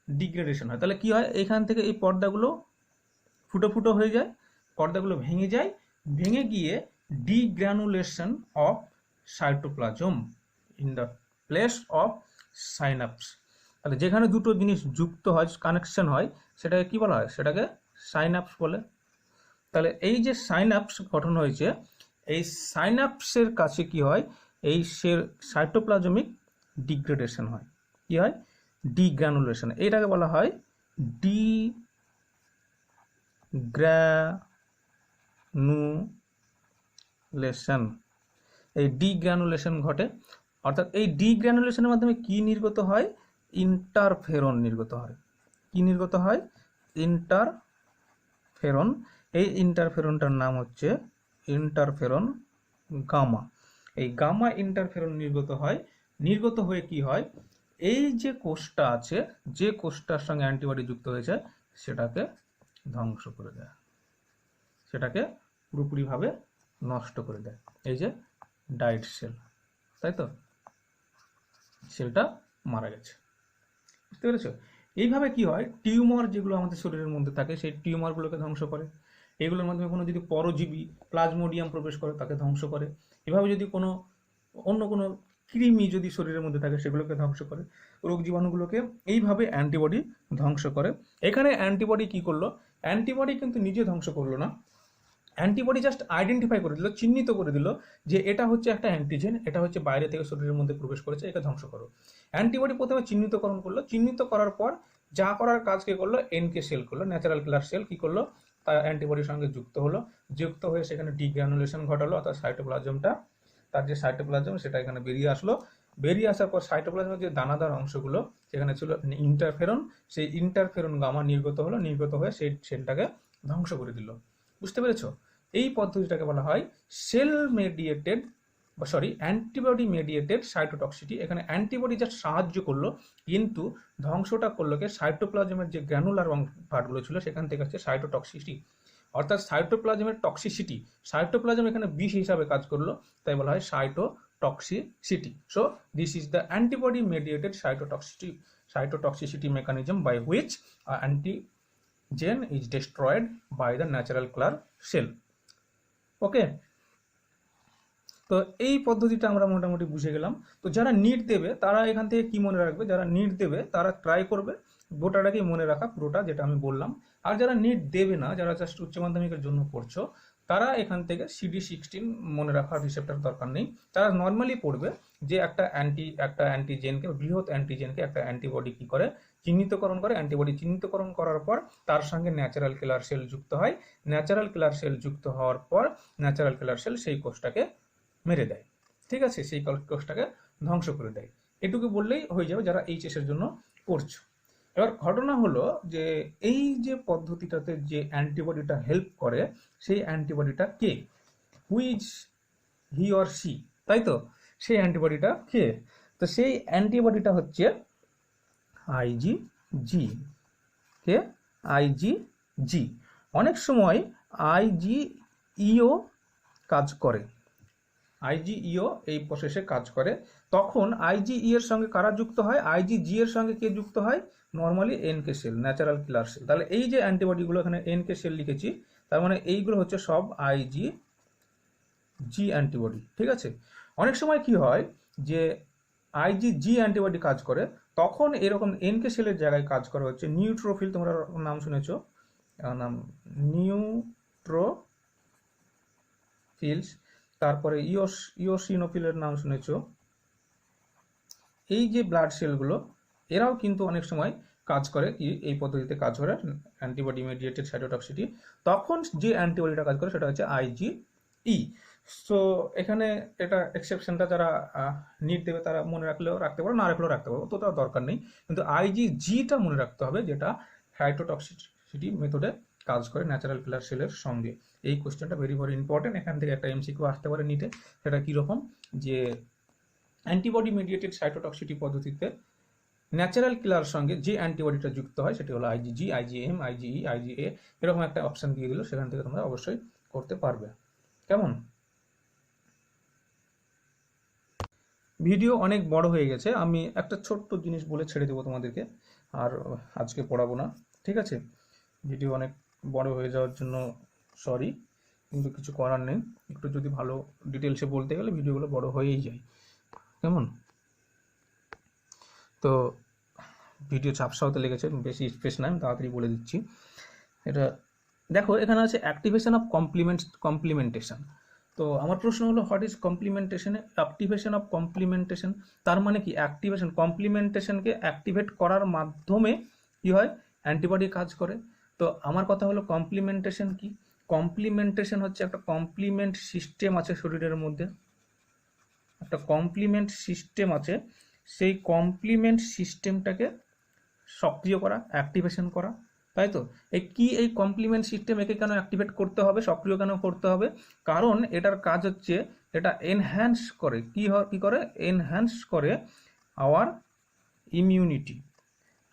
S1: ডিগ্রেডেশন হয়। তাহলে কি হয়, এখান থেকে এই পর্দাগুলো ফুটো ফুটো হয়ে যায়, পর্দাগুলো ভেঙে যায়, ভেঙে গিয়ে degranulation of cytoplasm in the place of synapse. তাহলে যেখানে দুটো জিনিস যুক্ত হয়, কানেকশন হয়, সেটাকে কি বলা হয়, সেটাকে সাইনাপস বলে। তাহলে এই যে সাইনাপস গঠন হয়েছে, এই সাইনাপসের কাছে কি হয়, এই সাইটোপ্লাজমিক ডিগ্রেডেশন হয়, কি হয়, ডিগ্রানুলেশন, এটাকে বলা হয় ডিগ্রানুলেশন। এই ডিগ্রানুলেশন ঘটে, অর্থাৎ এই ডিগ্রানুলেশনের মাধ্যমে কি নির্গত হয়, ইন্টারফেরন নির্গত হয়। কি নির্গত হয়, ইন্টারফেরন। এই ইন্টারফেরনটার নাম হচ্ছে ইন্টারফেরন গামা। এই গামা ইন্টারফেরন নির্গত হয়, নির্গত হয়ে কি হয়, এই যে কোষটা আছে, যে কোষটার সঙ্গে অ্যান্টিবডি যুক্ত হয়েছে সেটাকে ধ্বংস করে দেয়, সেটাকে পুরোপুরিভাবে নষ্ট করে দেয়। এই যে ডাইড সেল, তাই তো, সেলটা মারা গেছে। বুঝতে পেরেছো? এইভাবে কি হয়, টিউমার যেগুলো আমাদের শরীরের মধ্যে থাকে সেই টিউমারগুলোকে ধ্বংস করে, এগুলোর মাধ্যমে কোনো যদি পরজীবী প্লাজমোডিয়াম প্রবেশ করে তাকে ধ্বংস করে, এভাবে যদি কোনো অন্য কোনো কৃমি যদি শরীরের মধ্যে থাকে সেগুলোকে ধ্বংস করে, রোগ জীবাণুগুলোকে এইভাবে অ্যান্টিবডি ধ্বংস করে। এখানে অ্যান্টিবডি কি করলো, অ্যান্টিবডি কিন্তু নিজে ধ্বংস করলো না, অ্যান্টিবডি জাস্ট আইডেন্টিফাই করে দিল, চিহ্নিত করে দিল যে এটা হচ্ছে একটা অ্যান্টিজেন, এটা হচ্ছে বাইরে থেকে শরীরের মধ্যে প্রবেশ করেছে, একে ধ্বংস করো। অ্যান্টিবডি প্রথমে চিহ্নিতকরণ করলো, চিহ্নিত করার পর যা করার কাজকে করলো, এনকে সেল করলো, ন্যাচারাল কিলার সেল কি করলো, তার অ্যান্টিবডির সঙ্গে যুক্ত হলো, যুক্ত হয়ে সেখানে ডিগ্রানুলেশন ঘটালো, অর্থাৎ সাইটোপ্লাজমটা, তার যে সাইটোপ্লাজম সেটা এখানে বেরিয়ে আসলো, বেরিয়ে আসার পর সাইটোপ্লাজমের যে দানাদার অংশগুলো সেখানে ছিল ইন্টারফেরন, সেই ইন্টারফেরন গামা নির্গত হলো, নির্গত হয়ে সেই সেলটাকে ধ্বংস করে দিল। বুঝতে পেরেছো? এই পদ্ধতিটাকে বলা হয় cell mediated sorry antibody mediated cytotoxicity, এখানে অ্যান্টিবডি জাস্ট সাহায্য করলো, কিন্তু ধ্বংসটা করলো কে সাইটোপ্লাজমের যে গ্র্যানুলার পার্টগুলো ছিল সেখান থেকে হচ্ছে সাইটোটক্সিটি, অর্থাৎ সাইটোপ্লাজমের টক্সিসিটি, সাইটোপ্লাজম এখানে বিষ হিসাবে কাজ করলো, তাই বলা হয় cytotoxicity. So this is the antibody mediated cytotoxicity mechanism by which antigen is destroyed by the natural killer cell. Okay, তো এই পদ্ধতিটা আমরা মোটামুটি বুঝে গেলাম। তো যারা নিট দেবে তারা এখান থেকে কি মনে রাখবে, যারা নিট দেবে তারা ট্রাই করবে গোটাটাকেই মনে রাখা, পুরোটা যেটা আমি বললাম। আর যারা নিট দেবে না, যারা জাস্ট উচ্চ মাধ্যমিকের জন্য পড়ছো, তারা এখান থেকে CD16 মনে রাখার রিসেপ্টর দরকার নেই। তারা নর্মালি পড়বে যে একটা অ্যান্টিজেনকে, বৃহৎ অ্যান্টিজেনকে একটা অ্যান্টিবডি কি করে চিহ্নিতকরণ করে, অ্যান্টিবডি চিহ্নিতকরণ করার পর তার সঙ্গে ন্যাচারাল কিলার সেল যুক্ত হয়, ন্যাচারাল কিলার সেল যুক্ত হওয়ার পর ন্যাচারাল কিলার সেল সেই কোষটাকে মেরে দেয়, ঠিক আছে, সেই কোষটাকে ধ্বংস করে দেয়। এটুকু বললেই হয়ে যাবে যারা এইচএস এর জন্য পড়ছো। এবার ঘটনা হলো যে এই যে পদ্ধতিটাতে যে অ্যান্টিবডিটা হেল্প করে সেই অ্যান্টিবডিটা কে, হুইচ হি অর সি, তাই তো, সেই অ্যান্টিবডিটা কে? তো সেই অ্যান্টিবডিটা হচ্ছে আইজিজি। কে? আইজিজি। অনেক সময় আইজিইও কাজ করে, আইজিইও এই প্রসেসে কাজ করে। তখন আইজিই এর সঙ্গে কারা যুক্ত হয়, আইজিজি এর সঙ্গে কে যুক্ত হয়, নর্মালি এনকে সেল, ন্যাচারাল কিলার সেল। তাহলে এই যে অ্যান্টিবডিগুলো এখানে এনকে সেল লিখেছি, তার মানে এইগুলো হচ্ছে সব আইজিজি অ্যান্টিবডি, ঠিক আছে। অনেক সময় কি হয় যে আইজিজি অ্যান্টিবডি কাজ করে, তখন এরকম এনকে সেলের জায়গায় কাজ করে হচ্ছে নিউট্রোফিল, তোমরা নাম শুনেছো, নাম নিউট্রোফিলস, তারপরে ইওসিনোফিলের নাম শুনেছো। এই যে ব্লাড সেলগুলো এরাও কিন্তু অনেক সময় কাজ করে কি, এই পদ্ধতিতে কাজ করে অ্যান্টিবডি মেডিয়েটেড সাইটোটক্সিটি। তখন যে অ্যান্টিবডিটা কাজ করে সেটা হচ্ছে আইজিই। সো এখানে এটা এক্সেপশনটা যারা নিট দেবে তারা মনে রাখলেও রাখতে পারো, না রাখলেও রাখতে পারো, অতটা দরকার নেই। কিন্তু আইজিজিটা মনে রাখতে হবে, যেটা সাইটোটক্সিসিটি মেথডে কাজ করে ন্যাচারাল কিলার সেলের সঙ্গে। এই কোশ্চেনটা ভেরি ভেরি ইম্পর্টেন্ট, এখান থেকে একটা এমসিকিউ আসতে পারে নিটে। সেটা কীরকম, যে অ্যান্টিবডি মেডিয়েটেড সাইটোটক্সিটি পদ্ধতিতে ন্যাচারাল কিলার সঙ্গে যে অ্যান্টিবডিটা যুক্ত হয় সেটি হলো আইজিজি, আইজিএম, আইজিই, আইজিএ, এরকম একটা অপশন দিয়ে দিল, সেখান থেকে তোমরা অবশ্যই করতে পারবে। কেমন? ভিডিও অনেক বড় হয়ে গেছে, আমি একটা ছোট্ট জিনিস বলে ছেড়ে দেবো তোমাদেরকে, আর আজকে পড়াবো না, ঠিক আছে। ভিডিও অনেক বড় হয়ে যাওয়ার জন্য সরি, কিন্তু কিছু করার নেই, একটু যদি ভালো ডিটেলসে বলতে গেলে ভিডিওগুলো বড় হয়েই যায়, কেমন? তো ভিডিও ঝাপসা হতে লেগেছে, বেশি স্পেস নাই, আমি তাড়াতাড়ি বলে দিচ্ছি। এটা দেখো, এখানে আছে অ্যাক্টিভেশন অফ কমপ্লিমেন্টেশন। তো আমার প্রশ্ন হলো, হোয়াট ইজ অ্যাক্টিভেশন অফ কমপ্লিমেন্টেশন? তার মানে কি, অ্যাক্টিভেশন, কমপ্লিমেন্টেশনকে অ্যাক্টিভেট করার মাধ্যমে কি হয়, অ্যান্টিবডি কাজ করে। তো আমার কথা হলো কমপ্লিমেন্টেশন কি? কমপ্লিমেন্টেশন হচ্ছে একটা কমপ্লিমেন্ট সিস্টেম আছে শরীরের মধ্যে, একটা কমপ্লিমেন্ট সিস্টেম আছে, সেই কমপ্লিমেন্ট সিস্টেমটাকে সক্রিয় করা, অ্যাক্টিভেশন করা, তাই তো। এই কমপ্লিমেন্ট সিস্টেম, একে কেন অ্যাক্টিভেট করতে হবে, সক্রিয় কেন করতে হবে? কারণ এটার কাজ হচ্ছে, এটা এনহ্যান্স করে, কি করে, এনহ্যান্স করে আওয়ার ইমিউনিটি,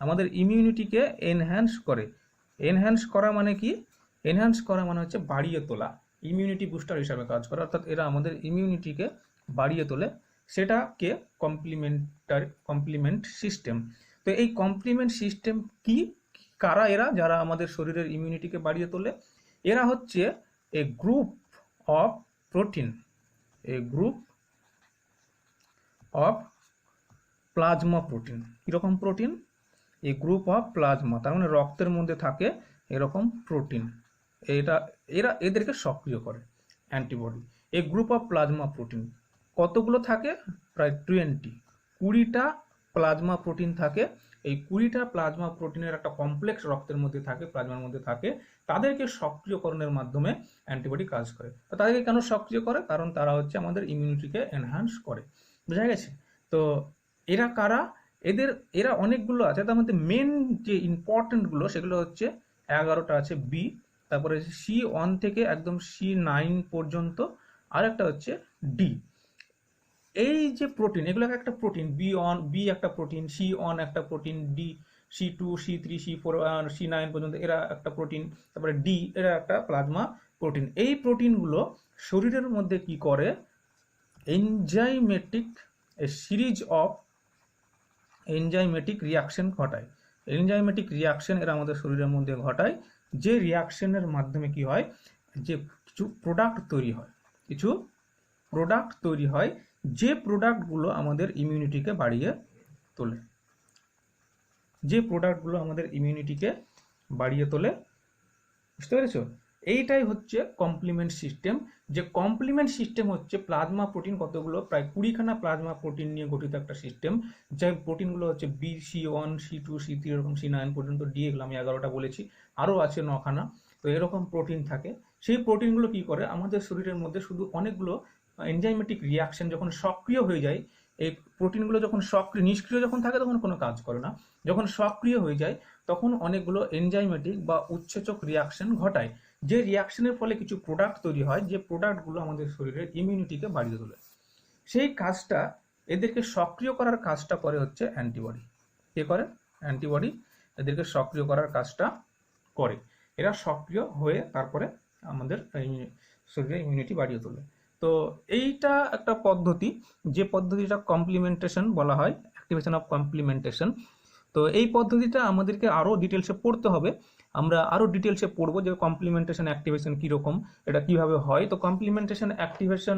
S1: আমাদের ইমিউনিটিকে এনহ্যান্স করে। এনহ্যান্স করা মানে কি? এনহ্যান্স করা মানে হচ্ছে বাড়িয়ে তোলা, ইমিউনিটি বুস্টার হিসাবে কাজ করে, অর্থাৎ এরা আমাদের ইমিউনিটিকে বাড়িয়ে তোলে, সেটাকে কমপ্লিমেন্ট সিস্টেম। তো এই কমপ্লিমেন্ট সিস্টেম কি, কারা এরা যারা আমাদের শরীরের ইমিউনিটিকে বাড়িয়ে তোলে? এরা হচ্ছে a group of protein, a group of plasma protein. কীরকম protein? A group of plasma, তার মানে রক্তের মধ্যে থাকে এরকম প্রোটিন, এদেরকে সক্রিয় করে antibody. A group of plasma protein কতগুলো থাকে? প্রায় 20টা প্লাজমা প্রোটিন থাকে। এই 20টা প্লাজমা প্রোটিনের একটা কমপ্লেক্স রক্তের মধ্যে থাকে, প্লাজমার মধ্যে থাকে, তাদেরকে সক্রিয়করণের মাধ্যমে অ্যান্টিবডি কাজ করে। তো তাদেরকে কেন সক্রিয় করে? কারণ তারা হচ্ছে আমাদের ইমিউনিটিকে এনহ্যান্স করে, বোঝা গেছে? তো এরা কারা? এরা অনেকগুলো আছে, তার মধ্যে মেন যে ইম্পর্টেন্টগুলো সেগুলো হচ্ছে 11টা আছে বি, তারপরে C1 থেকে একদম C9 পর্যন্ত, আর একটা হচ্ছে ডি। এই যে প্রোটিন, এগুলো একটা প্রোটিন, বি একটা প্রোটিন, C1 একটা protein, C2, C3, C4, C9 পর্যন্ত এরা একটা প্রোটিন, তারপরে ডি এরা একটা প্লাজমা প্রোটিন। এই প্রোটিনগুলো শরীরের মধ্যে কি করে, enzymatic series of enzymatic reaction ঘটায়। এনজাইমেটিক রিয়াকশন এরা আমাদের শরীরের মধ্যে ঘটায়, যে রিয়াকশনের মাধ্যমে কি হয়, যে কিছু প্রোডাক্ট তৈরি হয়, কিছু প্রোডাক্ট তৈরি হয়, যে প্রোডাক্টগুলো আমাদের ইমিউনিটিকে বাড়িয়ে তোলে, যে প্রোডাক্টগুলো আমাদের ইমিউনিটিকে বাড়িয়ে তোলে। বুঝতে পেরেছো? এইটাই হচ্ছে কমপ্লিমেন্ট সিস্টেম। যে কমপ্লিমেন্ট সিস্টেম হচ্ছে প্লাজমা প্রোটিন, কতগুলো, প্রায় 20খানা প্লাজমা প্রোটিন নিয়ে গঠিত একটা সিস্টেম। যে প্রোটিনগুলো হচ্ছে বি, C1, C2, C3 এরকম C9 পর্যন্ত, ডি এগুলো আমি 11টা বলেছি, আরও আছে 9খানা। তো এরকম প্রোটিন থাকে। সেই প্রোটিনগুলো কি করে, আমাদের শরীরের মধ্যে শুধু অনেকগুলো এনজাইমেটিক রিয়াকশন যখন সক্রিয় হয়ে যায়, এই প্রোটিনগুলো যখন সক্রিয়, নিষ্ক্রিয় যখন থাকে তখন কোনো কাজ করে না, যখন সক্রিয় হয়ে যায় তখন অনেকগুলো এনজাইমেটিক বা উৎসেচক রিয়াকশন ঘটায়, যে রিয়াকশনের ফলে কিছু প্রোডাক্ট তৈরি হয়, যে প্রোডাক্টগুলো আমাদের শরীরের ইমিউনিটিকে বাড়িয়ে তোলে। সেই কাজটা, এদেরকে সক্রিয় করার কাজটা করে হচ্ছে অ্যান্টিবডি। কে করে? অ্যান্টিবডি এদেরকে সক্রিয় করার কাজটা করে। এরা সক্রিয় হয়ে তারপরে আমাদের শরীরের ইমিউনিটি বাড়িয়ে তোলে। তো এইটা একটা পদ্ধতি, যে পদ্ধতিটা কমপ্লিমেন্টেশন বলা হয়, অ্যাক্টিভেশন অফ কমপ্লিমেন্টেশন। তো এই পদ্ধতিটা আমাদেরকে আরও ডিটেলসে পড়তে হবে, আমরা আরও ডিটেলসে পড়বো যে কমপ্লিমেন্টেশন অ্যাক্টিভেশন কীরকম, এটা কিভাবে হয়। তো কমপ্লিমেন্টেশন অ্যাক্টিভেশন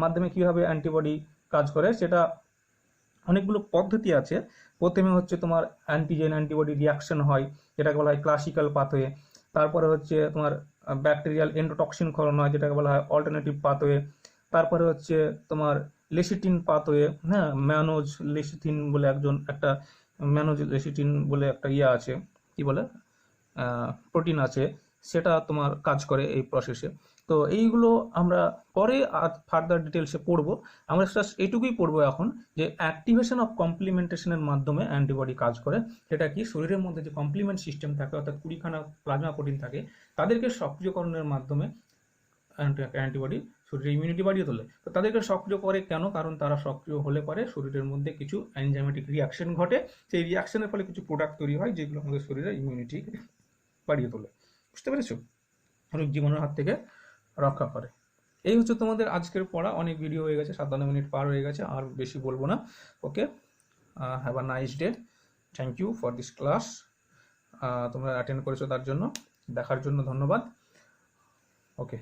S1: মাধ্যমে কিভাবে অ্যান্টিবডি কাজ করে, সেটা অনেকগুলো পদ্ধতি আছে। প্রথমে হচ্ছে তোমার অ্যান্টিজেন অ্যান্টিবডি রিয়াকশন হয়, যেটাকে বলা হয় ক্লাসিক্যাল পাথওয়ে। তারপরে হচ্ছে তোমার ব্যাকটেরিয়াল এন্ডোটক্সিন ক্ষরণ হয়, যেটাকে বলা হয় অল্টারনেটিভ পাথওয়ে। তারপরে হচ্ছে তোমার লেসিটিন পাথওয়ে, হ্যাঁ, ম্যানোজ লেসিথিন বলে একটা ম্যানোজ লেসিটিন বলে একটা আছে, কি বলে, প্রোটিন আছে, সেটা তোমার কাজ করে এই প্রসেসে। তো এইগুলো আমরা পরে ফার্দার ডিটেলসে পড়বো। আমরা জাস্ট এইটুকুই পড়বো এখন, যে অ্যাক্টিভেশন অফ কমপ্লিমেন্টেশনের মাধ্যমে অ্যান্টিবডি কাজ করে। সেটা কি, শরীরের মধ্যে যে কমপ্লিমেন্ট সিস্টেম থাকে, অর্থাৎ 20খানা প্লাজমা প্রোটিন থাকে, তাদেরকে সক্রিয়করণের মাধ্যমে অ্যান্টিবডি শরীরের ইমিউনিটি বাড়িয়ে তোলে। তো তাদেরকে সক্রিয় করে কেন? কারণ তারা সক্রিয় হলে পরে শরীরের মধ্যে কিছু এনজাইমেটিক রিয়াকশন ঘটে, সেই রিয়াকশনের ফলে কিছু প্রোডাক্ট তৈরি হয়, যেগুলো আমাদের শরীরের ইমিউনিটি বাড়িয়ে তোলে। বুঝতে পেরেছো? রোগ জীবাণুর হাত থেকে রক্ষা করে। এই হচ্ছে তোমাদের আজকের পড়া। অনেক ভিডিও হয়ে গেছে, 57 মিনিট পার হয়ে গেছে, আর বেশি বলবো না। Okay, have a nice day. Thank you for this class. তোমরা অ্যাটেন্ড করেছো, তার জন্য, দেখার জন্য ধন্যবাদ। ওকে।